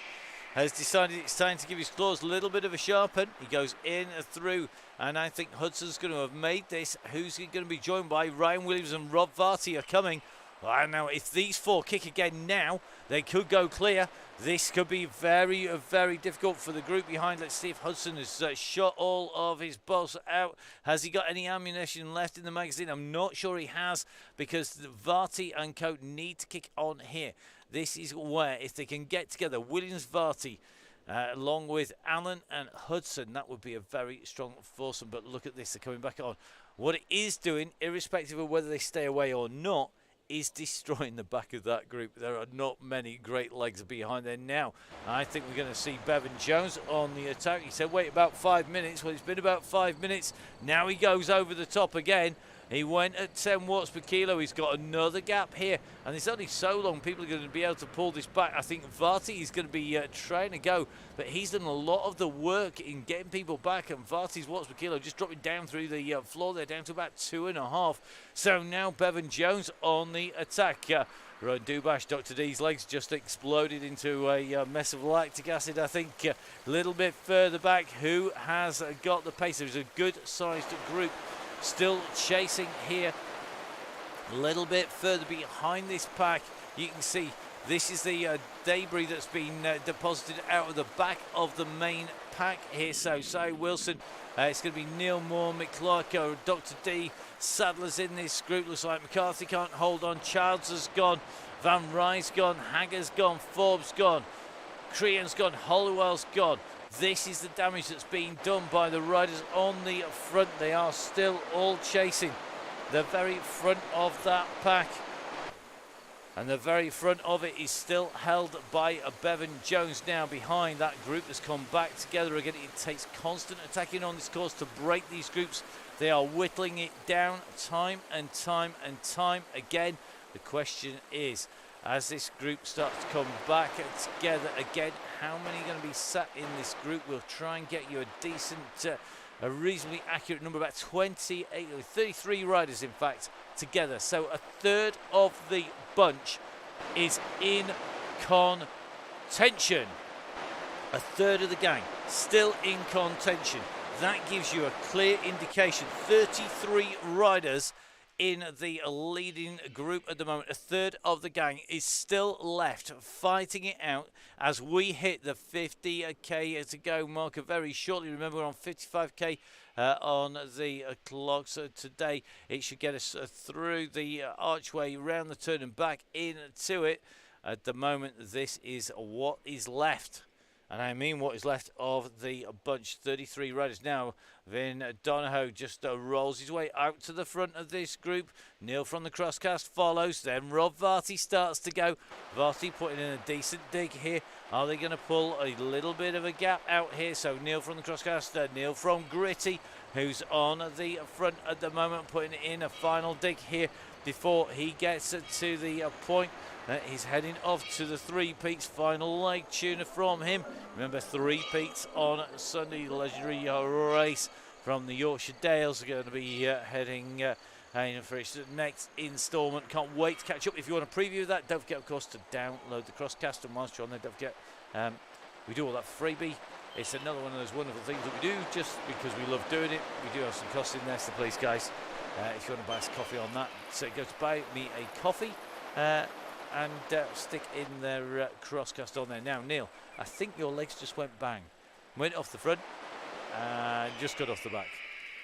has decided it's time to give his claws a little bit of a sharpen. He goes in through, and I think Hudson's going to have made this. Who's he going to be joined by? Ryan Williams and Rob Varty are coming. Well, now, if these four kick again now, they could go clear. This could be very, very difficult for the group behind. Let's see if Hudson has shot all of his bolts out. Has he got any ammunition left in the magazine? I'm not sure he has, because Varty and co need to kick on here. This is where, if they can get together, Williams, Varty, along with Allen and Hudson, that would be a very strong foursome. But look at this, they're coming back on. What it is doing, irrespective of whether they stay away or not, is destroying the back of that group. There are not many great legs behind there now. I think we're going to see Bevan Jones on the attack. He said, wait about 5 minutes. Well, it's been about 5 minutes. Now he goes over the top again. He went at 10 watts per kilo. He's got another gap here. And it's only so long people are going to be able to pull this back. I think Varty is going to be trying to go. But he's done a lot of the work in getting people back. And Varty's watts per kilo just dropping down through the floor there, down to about 2.5. So now Bevan Jones on the attack. Ron Dubash, Dr. D's legs just exploded into a mess of lactic acid, I think. A little bit further back, who has got the pace? There's a good-sized group still chasing here. A little bit further behind this pack, you can see this is the debris that's been deposited out of the back of the main pack here. So, Wilson, it's going to be Neil Moore, McClark, Dr. D, Sadler's in this group. Looks like McCarthy can't hold on. Childs has gone. Van Rye's gone. Hagger's gone. Forbes gone. Crean's gone. Hollowell's gone. This is the damage that's being done by the riders on the front. They are still all chasing the very front of that pack. And the very front of it is still held by Bevan Jones now behind that group that's come back together again. It takes constant attacking on this course to break these groups. They are whittling it down time and time and time again. The question is, as this group starts to come back together again, how many are going to be sat in this group? We'll try and get you a decent, a reasonably accurate number, about 33 riders in fact together. So a third of the bunch is in contention. A third of the gang still in contention. That gives you a clear indication. 33 riders in the leading group at the moment. A third of the gang is still left fighting it out as we hit the 50k to go marker very shortly. Remember, we're on 55k on the clock, so today it should get us through the archway, round the turn and back into it. At the moment, this is what is left. And I mean what is left of the bunch. 33 riders now. Then Donny just rolls his way out to the front of this group. Neil from the crosscast follows. Then Rob Varty starts to go. Varty putting in a decent dig here. Are they going to pull a little bit of a gap out here? So Neil from the crosscast, Neil from Gritty, who's on the front at the moment, putting in a final dig here before he gets to the point. He's heading off to the Three Peaks final leg tuner from him. Remember, Three Peaks on Sunday, legendary race from the Yorkshire Dales are going to be heading for its next instalment. Can't wait to catch up. If you want to preview that, don't forget, of course, to download the Crosscast. And whilst you're on there, don't forget, we do all that freebie. It's another one of those wonderful things that we do just because we love doing it. We do have some costs in there, so please, guys, if you want to buy us coffee on that, so go to buy me a coffee. And stick in their crosscast on there. Now, Neil, I think your legs just went bang. Went off the front and just got off the back.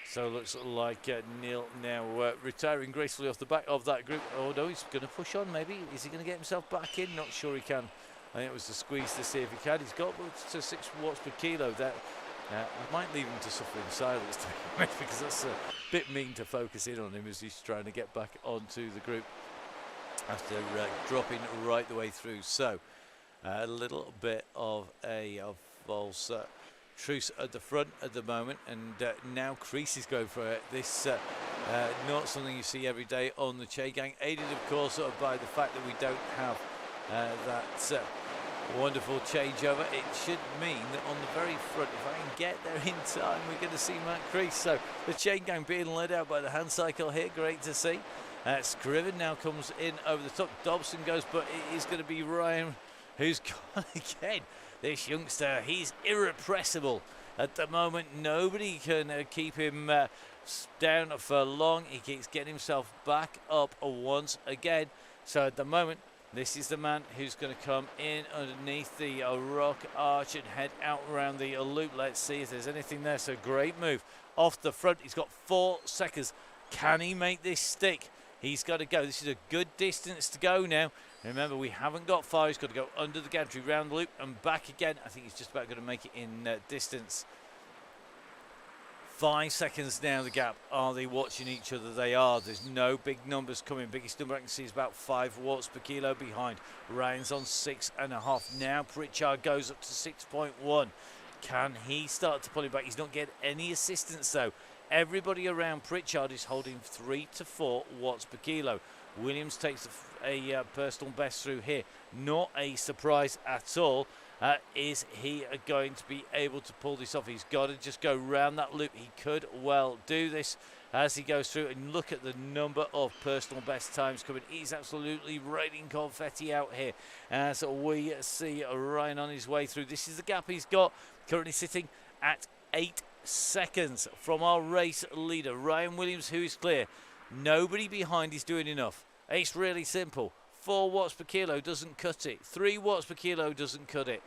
So it looks like Neil now retiring gracefully off the back of that group. Oh no, he's going to push on maybe. Is he going to get himself back in? Not sure he can. I think it was the squeeze to see if he can. He's got to 6 watts per kilo. That I might leave him to suffer in silence, to be honest, because that's a bit mean to focus in on him as he's trying to get back onto the group after dropping right the way through. So a little bit of a false truce at the front at the moment, and now Crease is going for it. This not something you see every day on the Chaingang, aided of course by the fact that we don't have that wonderful changeover. It should mean that on the very front, if I can get there in time, we're going to see Matt Crease. So the Chaingang being led out by the hand cycle here, great to see. Scriven now comes in over the top. Dobson goes, but it is going to be Ryan who's gone again. This youngster, he's irrepressible at the moment. Nobody can keep him down for long. He keeps getting himself back up once again. So at the moment, this is the man who's going to come in underneath the rock arch and head out around the loop. Let's see if there's anything there. So great move off the front. He's got 4 seconds. Can he make this stick? He's got to go. This is a good distance to go now. Remember, we haven't got far. He's got to go under the gantry, round the loop and back again. I think he's just about going to make it in distance. 5 seconds now, the gap. Are they watching each other? They are. There's no big numbers coming. Biggest number I can see is about 5 watts per kilo behind. Ryan's on 6.5. Now Pritchard goes up to 6.1. Can he start to pull it back? He's not getting any assistance though. Everybody around Pritchard is holding 3 to 4 watts per kilo. Williams takes a personal best through here. Not a surprise at all. Is he going to be able to pull this off? He's got to just go round that loop. He could well do this as he goes through. And look at the number of personal best times coming. He's absolutely raining confetti out here. As we see Ryan on his way through. This is the gap he's got. Currently sitting at 8 seconds from our race leader, Ryan Williams, who is clear. Nobody behind is doing enough. It's really simple. 4 watts per kilo doesn't cut it. 3 watts per kilo doesn't cut it.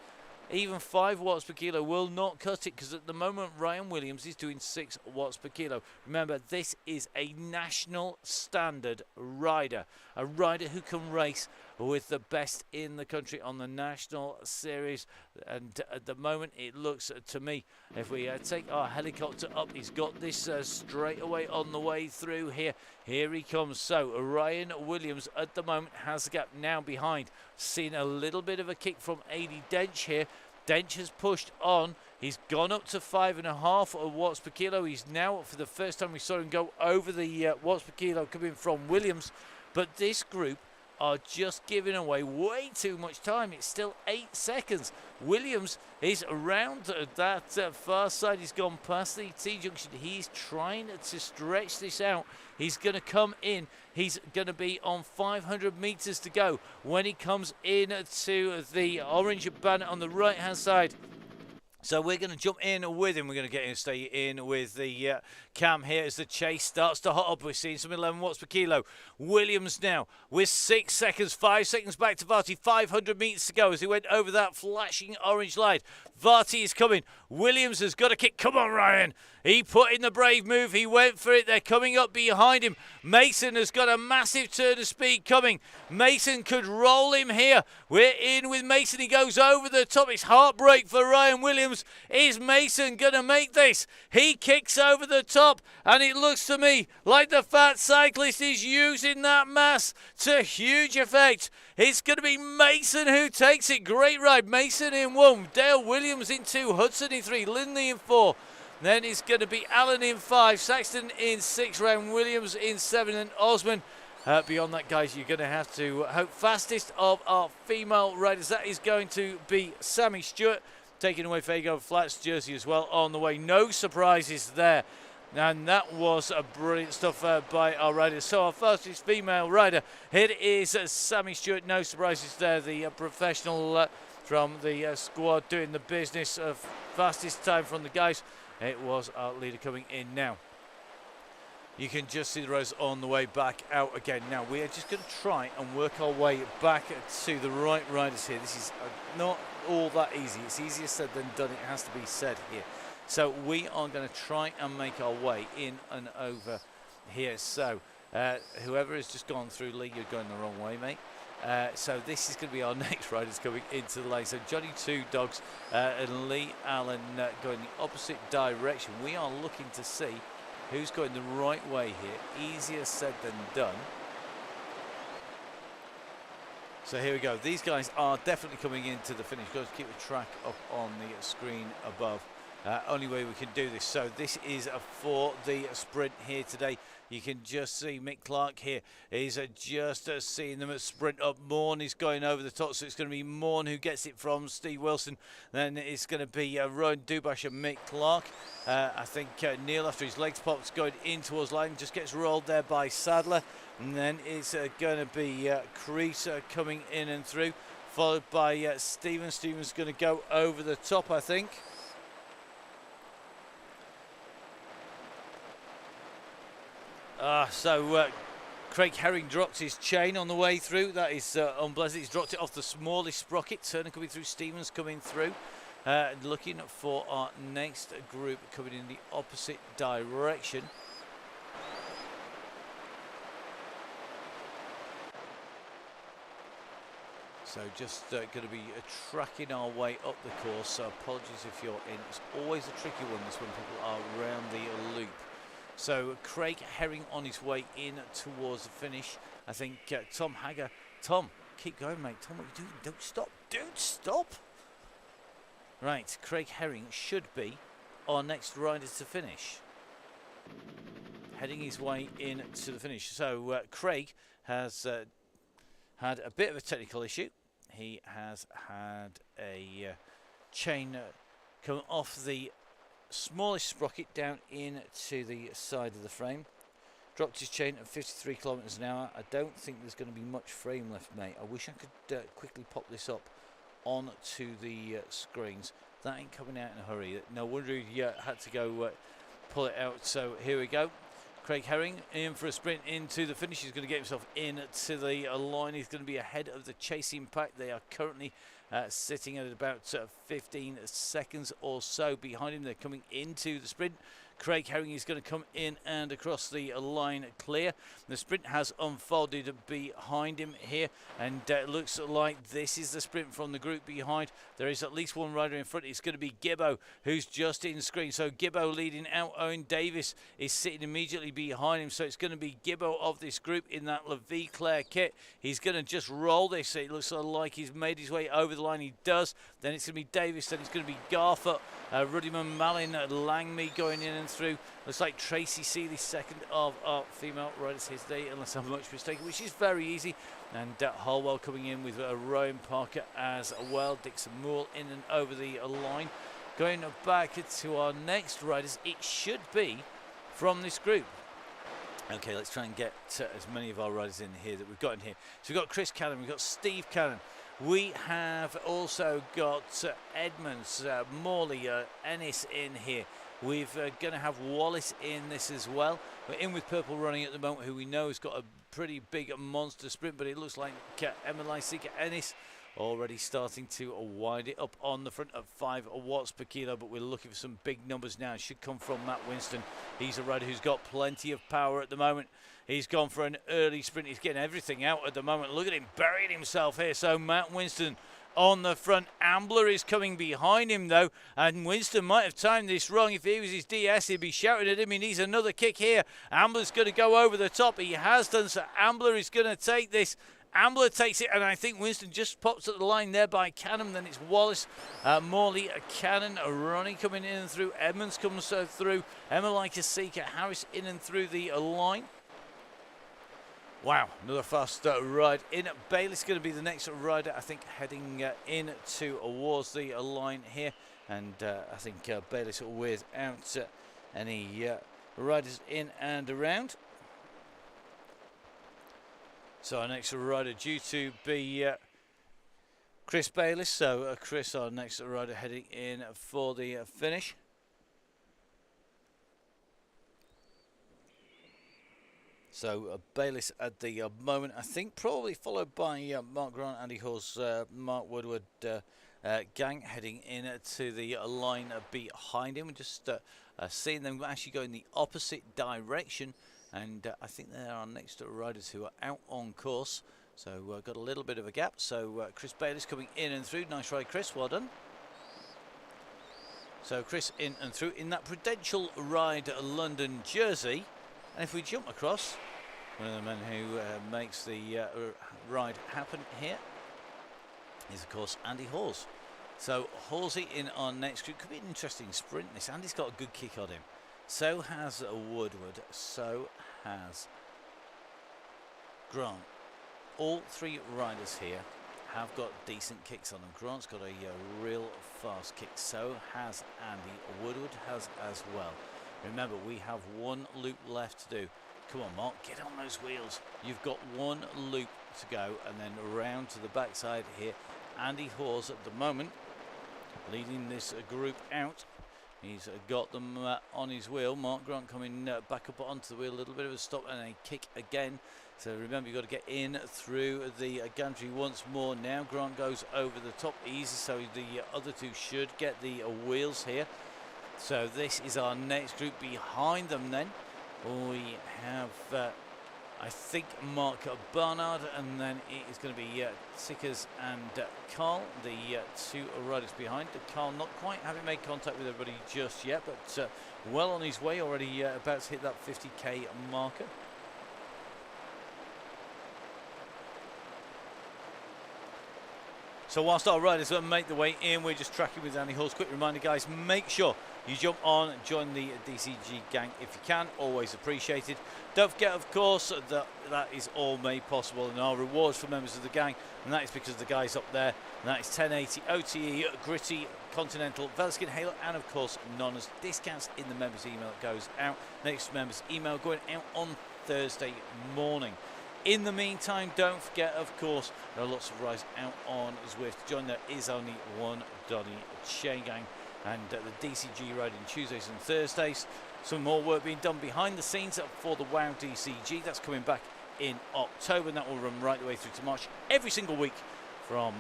Even 5 watts per kilo will not cut it, because at the moment Ryan Williams is doing 6 watts per kilo. Remember, this is a national standard rider. A rider who can race with the best in the country on the National Series. And at the moment, it looks to me, if we take our helicopter up, he's got this straight away on the way through here. Here he comes. So Ryan Williams at the moment has the gap now behind. Seen a little bit of a kick from AD Dench here. Dench has pushed on. He's gone up to 5.5 watts per kilo. He's now, for the first time we saw him go over the watts per kilo coming from Williams. But this group are just giving away way too much time. It's still 8 seconds. Williams is around that far side. He's gone past the T-junction. He's trying to stretch this out. He's going to come in. He's going to be on 500 meters to go when he comes in to the orange band on the right-hand side. So we're going to jump in with him. We're going to get him to stay in with the cam here as the chase starts to hot up. We're seeing some 11 watts per kilo. Williams now with 6 seconds, 5 seconds back to Varty. 500 meters to go as he went over that flashing orange line. Varty is coming. Williams has got a kick. Come on, Ryan. He put in the brave move. He went for it. They're coming up behind him. Mason has got a massive turn of speed coming. Mason could roll him here. We're in with Mason. He goes over the top. It's heartbreak for Ryan Williams. Is Mason going to make this? He kicks over the top, and it looks to me like the fat cyclist is using that mass to huge effect. It's going to be Mason who takes it. Great ride. Mason in 1. Dale Williams in 2. Hudson in 3. Lindley in 4. Then it's going to be Allen in 5. Saxton in 6. Ryan Williams in 7. And Osman. Beyond that, guys, you're going to have to hope. Fastest of our female riders. That is going to be Sammy Stewart. Taking away Fago Flats jersey as well on the way. No surprises there. And that was brilliant stuff by our riders. So our fastest female rider, it is Sammy Stewart. No surprises there. The professional from the squad doing the business of fastest time from the guys. It was our leader coming in now. You can just see the rows on the way back out again. Now we are just going to try and work our way back to the right riders here. This is not all that easy. It's easier said than done. It has to be said here. So we are going to try and make our way in and over here. So whoever has just gone through, Lee, you're going the wrong way, mate. So this is going to be our next riders coming into the lane. So Johnny Two Dogs and Lee Allen going the opposite direction. We are looking to see who's going the right way here. Easier said than done. So here we go. These guys are definitely coming into the finish. Got to keep the track up on the screen above. Only way we can do this. So this is for the sprint here today. You can just see Mick Clark here. He's just seeing them at sprint up. Morn is going over the top, so it's going to be Morn who gets it from Steve Wilson. Then it's going to be Rowan Dubash and Mick Clark. I think Neil, after his legs popped, going in towards line, just gets rolled there by Sadler. And then it's going to be Crease coming in and through, followed by Stevens. Stevens going to go over the top, I think. So Craig Herring dropped his chain on the way through. That is unpleasant. He's dropped it off the smallest sprocket. Turner coming through, Stevens coming through. Looking for our next group coming in the opposite direction. So just going to be tracking our way up the course. So apologies if you're in. It's always a tricky one, this when people are around the loop. So Craig Herring on his way in towards the finish. I think Tom Hagger. Tom, keep going, mate. Tom, what are you doing? Don't stop. Don't stop. Right, Craig Herring should be our next rider to finish. Heading his way in to the finish. So Craig has had a bit of a technical issue. He has had a chain come off the smallest sprocket down into the side of the frame. Dropped his chain at 53 kilometers an hour. I don't think there's going to be much frame left, mate. I wish I could quickly pop this up onto the screens. That ain't coming out in a hurry. No wonder he had to go pull it out. So here we go. Craig Herring in for a sprint into the finish. He's going to get himself into the line. He's going to be ahead of the chasing pack. They are currently sitting at about 15 seconds or so behind him. They're coming into the sprint. Craig Herring is going to come in and across the line clear. The sprint has unfolded behind him here, and it looks like this is the sprint from the group behind. There is at least one rider in front. It's going to be Gibbo, who's just in screen. So Gibbo leading out. Owen Davis is sitting immediately behind him. So it's going to be Gibbo of this group in that Levi Claire kit. He's going to just roll this. It looks like he's made his way over the line. He does. Then it's going to be Davis. Then it's going to be Garfer, Ruddyman, Malin, Langme going in and through. Looks like Tracy Seeley, second of our female riders here today, unless I'm much mistaken, which is very easy. And Holwell coming in with Ryan Parker as well. Dixon Moore in and over the line. Going back to our next riders, it should be from this group. Okay, let's try and get as many of our riders in here that we've got in here. So we've got Chris Cannon, we've got Steve Cannon. We have also got Edmonds, Morley, Ennis in here. We're going to have Wallace in this as well. We're in with Purple running at the moment, who we know has got a pretty big monster sprint, but it looks like Emily Seeker Ennis already starting to wind it up on the front of 5 watts per kilo, but we're looking for some big numbers now. It should come from Matt Winston. He's a rider who's got plenty of power at the moment. He's gone for an early sprint. He's getting everything out at the moment. Look at him burying himself here. So Matt Winston on the front. Ambler is coming behind him though, and Winston might have timed this wrong. If he was his DS, he'd be shouting at him. He needs another kick here. Ambler's going to go over the top. He has done, so Ambler is going to take this. Ambler takes it, and I think Winston just pops at the line there by Cannon. Then it's Wallace, Morley, Cannon, Ronnie coming in and through. Edmonds comes through. Emily Seeker, Harris in and through the line. Wow, another fast ride in. Bailey's going to be the next rider, I think, heading in towards the line here. And I think Bailey's without any riders in and around. So our next rider due to be Chris Bayliss. So Chris, our next rider, heading in for the finish. So Bayliss at the moment, I think, probably followed by Mark Grant, Andy Hawes, Mark Woodward gang heading in to the line behind him. We're just seeing them actually go in the opposite direction. And I think they're our next riders who are out on course. So got a little bit of a gap. So Chris Bayliss coming in and through. Nice ride, Chris. Well done. So Chris in and through in that Prudential Ride London jersey. And if we jump across, one of the men who makes the ride happen here is, of course, Andy Hawes. So Hawesy in our next group. Could be an interesting sprint. This Andy's got a good kick on him. So has Woodward. So has Grant. All 3 riders here have got decent kicks on them. Grant's got a real fast kick. So has Andy. Woodward has as well. Remember, we have 1 loop left to do. Come on, Mark, get on those wheels. You've got 1 loop to go, and then around to the backside here. Andy Hawes at the moment leading this group out. He's got them on his wheel. Mark Grant coming back up onto the wheel. A little bit of a stop and a kick again. So remember, you've got to get in through the gantry once more. Now Grant goes over the top easy, so the other 2 should get the wheels here. So this is our next group. Behind them then we have I think Mark Barnard, and then it is going to be Sickers and Carl, the 2 riders behind. Carl not quite having made contact with everybody just yet, but well on his way, already about to hit that 50k marker. So whilst our riders make the way in, we're just tracking with Andy Hawes. Quick reminder, guys, make sure you jump on, join the DCG gang if you can. Always appreciated. Don't forget, of course, that is all made possible in our rewards for members of the gang, and that is because of the guys up there. And that is 1080 OTE, Gritty, Continental, Velaskin, Halo, and of course Nonnas. Discounts in the members email that goes out. Next members email going out on Thursday morning. In the meantime, don't forget, of course, there are lots of rides out on Zwift. Join, there is only one Donny Chaingang, and the DCG riding Tuesdays and Thursdays. Some more work being done behind the scenes for the WOW DCG. That's coming back in October, and that will run right the way through to March every single week from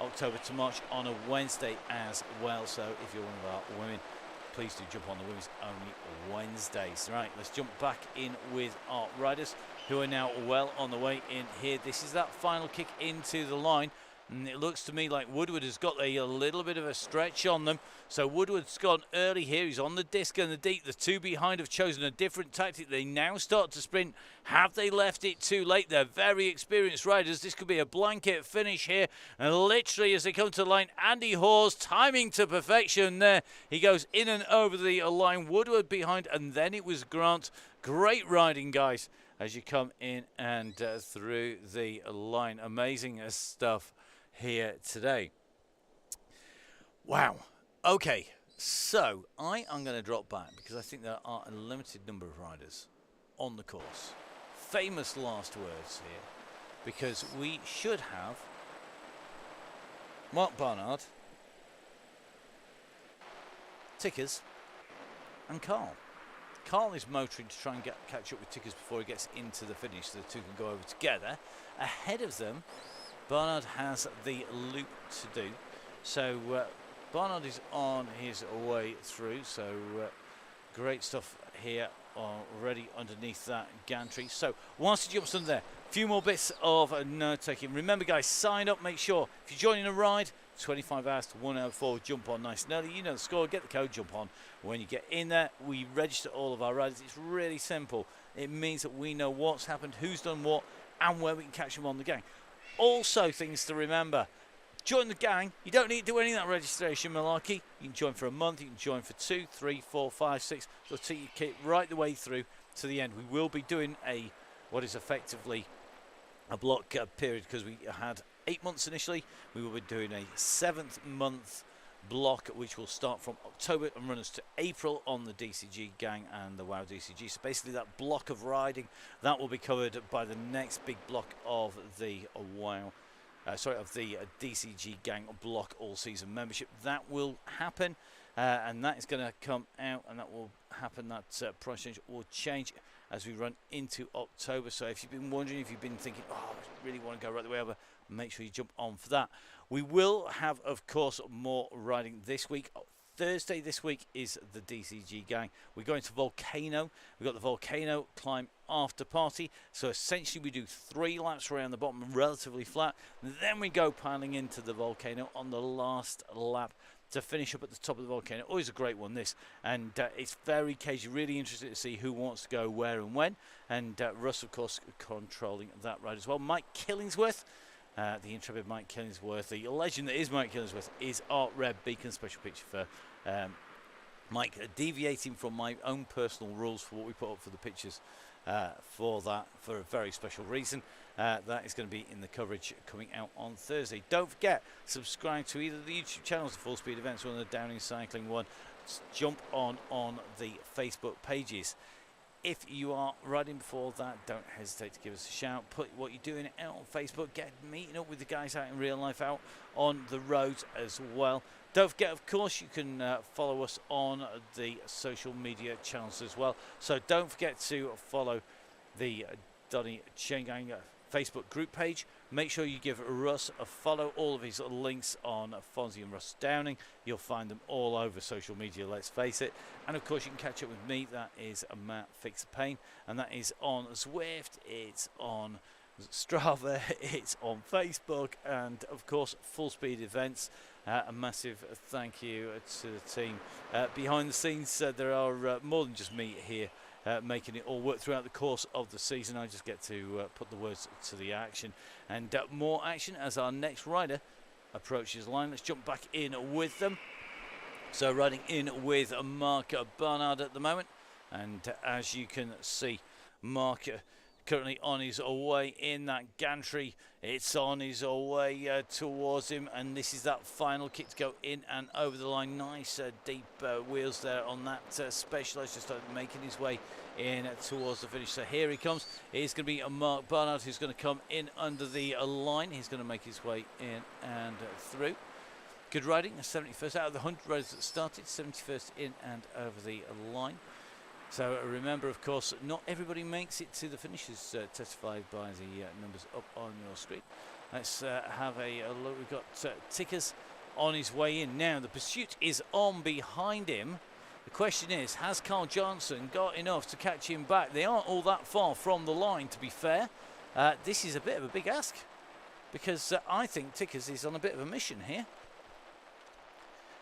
October to March on a Wednesday as well. So if you're one of our women please do jump on the Women's Only Wednesdays. Right, let's jump back in with our riders who are now well on the way in here. This is that final kick into the line. And it looks to me like Woodward has got a little bit of a stretch on them. So Woodward's gone early here. He's on the disc and the deep. The two behind have chosen a different tactic. They now start to sprint. Have they left it too late? They're very experienced riders. This could be a blanket finish here. And literally as they come to the line, Andy Hawes timing to perfection there. He goes in and over the line. Woodward behind, and then it was Grant. Great riding, guys, as you come in and through the line. Amazing stuff here today. Wow. Okay, so I am going to drop back because I think there are a limited number of riders on the course. Famous last words here, because we should have Mark Barnard, Tickers, and Carl. Carl is motoring to try and catch up with Tickers before he gets into the finish, so the two can go over together. Ahead of them, Barnard has the loop to do, so Barnard is on his way through, so great stuff here already underneath that gantry. So once he jumps under there, a few more bits of note taking. Remember, guys, sign up, make sure if you're joining a ride, 25 hours to 1 hour before, jump on nice and early. You know the score, get the code, jump on. When you get in there, we register all of our riders. It's really simple. It means that we know what's happened, who's done what, and where we can catch them on the gang. Also, things to remember. Join the gang. You don't need to do any of that registration malarkey. You can join for a month. You can join for 2, 3, 4, 5, 6. They'll take your kit right the way through to the end. We will be doing what is effectively a block period, because we had 8 months initially. We will be doing a 7th month block, which will start from October and run us to April on the DCG gang and the WoW DCG. So basically that block of riding, that will be covered by the next big block of the WoW, of the DCG gang block all season membership. That will happen, and that is going to come out, and that will happen. That price change will change as we run into October. So if you've been wondering, if you've been thinking, oh, I really want to go right the way over, make sure you jump on for that. We will have, of course, more riding this week. Thursday this week is the DCG gang. We're going to Volcano. We've got the Volcano climb after party. So essentially we do 3 laps around the bottom, relatively flat. Then we go piling into the Volcano on the last lap to finish up at the top of the Volcano. Always a great one, this. And it's very cagey. Really interested to see who wants to go where and when. And Russ, of course, controlling that ride as well. Mike Killingsworth. The intrepid Mike Killingsworth, the legend that is Mike Killingsworth, is Art Red Beacon. Special picture for Mike, deviating from my own personal rules for what we put up for the pictures for that, for a very special reason. That is going to be in the coverage coming out on Thursday. Don't forget, subscribe to either the YouTube channels, the Full Speed Events one, or the Downing Cycling one. Jump on the Facebook pages. If you are riding before that, don't hesitate to give us a shout. Put what you're doing out on Facebook. Get meeting up with the guys out in real life, out on the roads as well. Don't forget, of course, you can follow us on the social media channels as well. So don't forget to follow the Donny Chaingang Facebook group page. Make sure you give Russ a follow. All of his links on Fonzie and Russ Downing, you'll find them all over social media, let's face it. And of course you can catch up with me. That is Matt Fix Pain, and that is on Zwift, it's on Strava, it's on Facebook, and of course Full Speed Events. A massive thank you to the team behind the scenes. There are more than just me here making it all work throughout the course of the season. I just get to put the words to the action, and more action as our next rider approaches the line. Let's jump back in with them. So riding in with Mark Barnard at the moment, and as you can see, Mark currently on his way in that gantry. It's on his way towards him, and this is that final kick to go in and over the line. Nice deep wheels there on that Specialized, just started making his way in towards the finish. So here he comes. It's going to be Mark Barnard who's going to come in under the line. He's going to make his way in and through. Good riding, 71st out of the 100 riders that started, 71st in and over the line. So remember, of course, not everybody makes it to the finish, as testified by the numbers up on your screen. Let's have a look. We've got Tickers on his way in. Now, the pursuit is on behind him. The question is, has Carl Johnson got enough to catch him back? They aren't all that far from the line, to be fair. This is a bit of a big ask, because I think Tickers is on a bit of a mission here.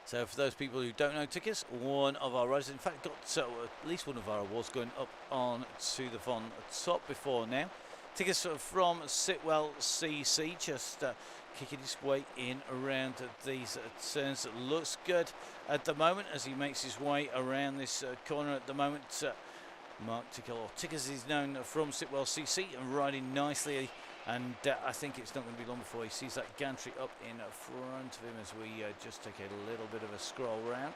So for those people who don't know Tickers, one of our riders, in fact, got at least one of our awards going up on to the Von top before now. Tickers from Sitwell CC, just kicking his way in around these turns. It looks good at the moment as he makes his way around this corner at the moment. Mark Tickle, or Tickers is known from Sitwell CC, and riding nicely. And I think it's not going to be long before he sees that gantry up in front of him as we just take a little bit of a scroll round.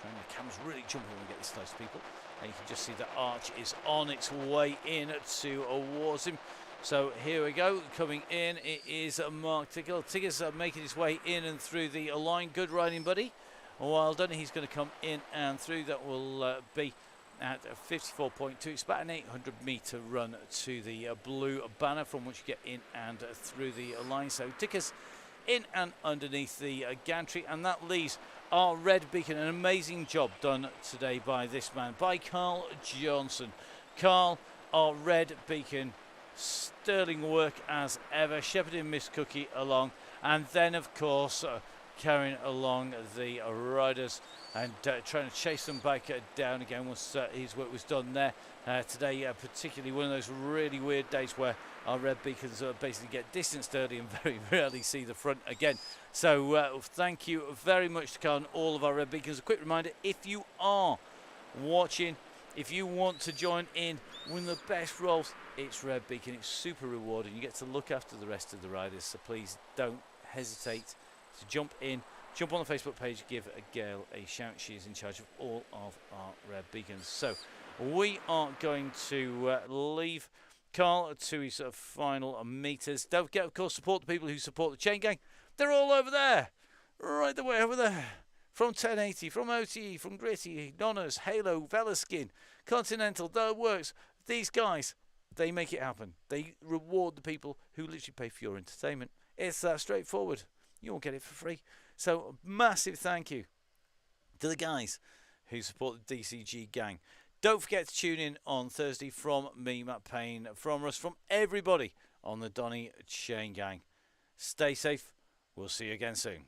And the camera's really jumping when we get this close to people. And you can just see that Arch is on its way in towards him. So here we go, coming in, it is Mark Tickle. Tickers making his way in and through the line. Good riding, buddy. Well done. He's going to come in and through. That will be at 54.2. It's about an 800-metre run to the blue banner from which you get in and through the line. So Tickers in and underneath the gantry, and that leaves our red beacon. An amazing job done today by this man, by Carl Johnson. Carl, our red beacon, sterling work as ever, shepherding Miss Cookie along, and then of course carrying along the riders and trying to chase them back down again once his work was done there. Today particularly one of those really weird days where our red beacons basically get distanced early and very rarely see the front again. So thank you very much to Carl and all of our red beacons. A quick reminder, if you are watching, if you want to join in one of the best roles, it's Red Beacon. It's super rewarding. You get to look after the rest of the riders, so please don't hesitate to jump in, jump on the Facebook page, give Gail a shout. She is in charge of all of our Red Beacons. So we are going to leave Carl to his final meters. Don't forget, of course, support the people who support the Chain Gang. They're all over there, right the way over there. From 1080, from OTE, from Gritty, Nonners, Halo, Velaskin, Continental, The Works. These guys, they make it happen. They reward the people who literally pay for your entertainment. It's that straightforward. You won't get it for free. So massive thank you to the guys who support the DCG gang. Don't forget to tune in on Thursday from me, Matt Payne, from us, from everybody on the Donny Chain Gang. Stay safe. We'll see you again soon.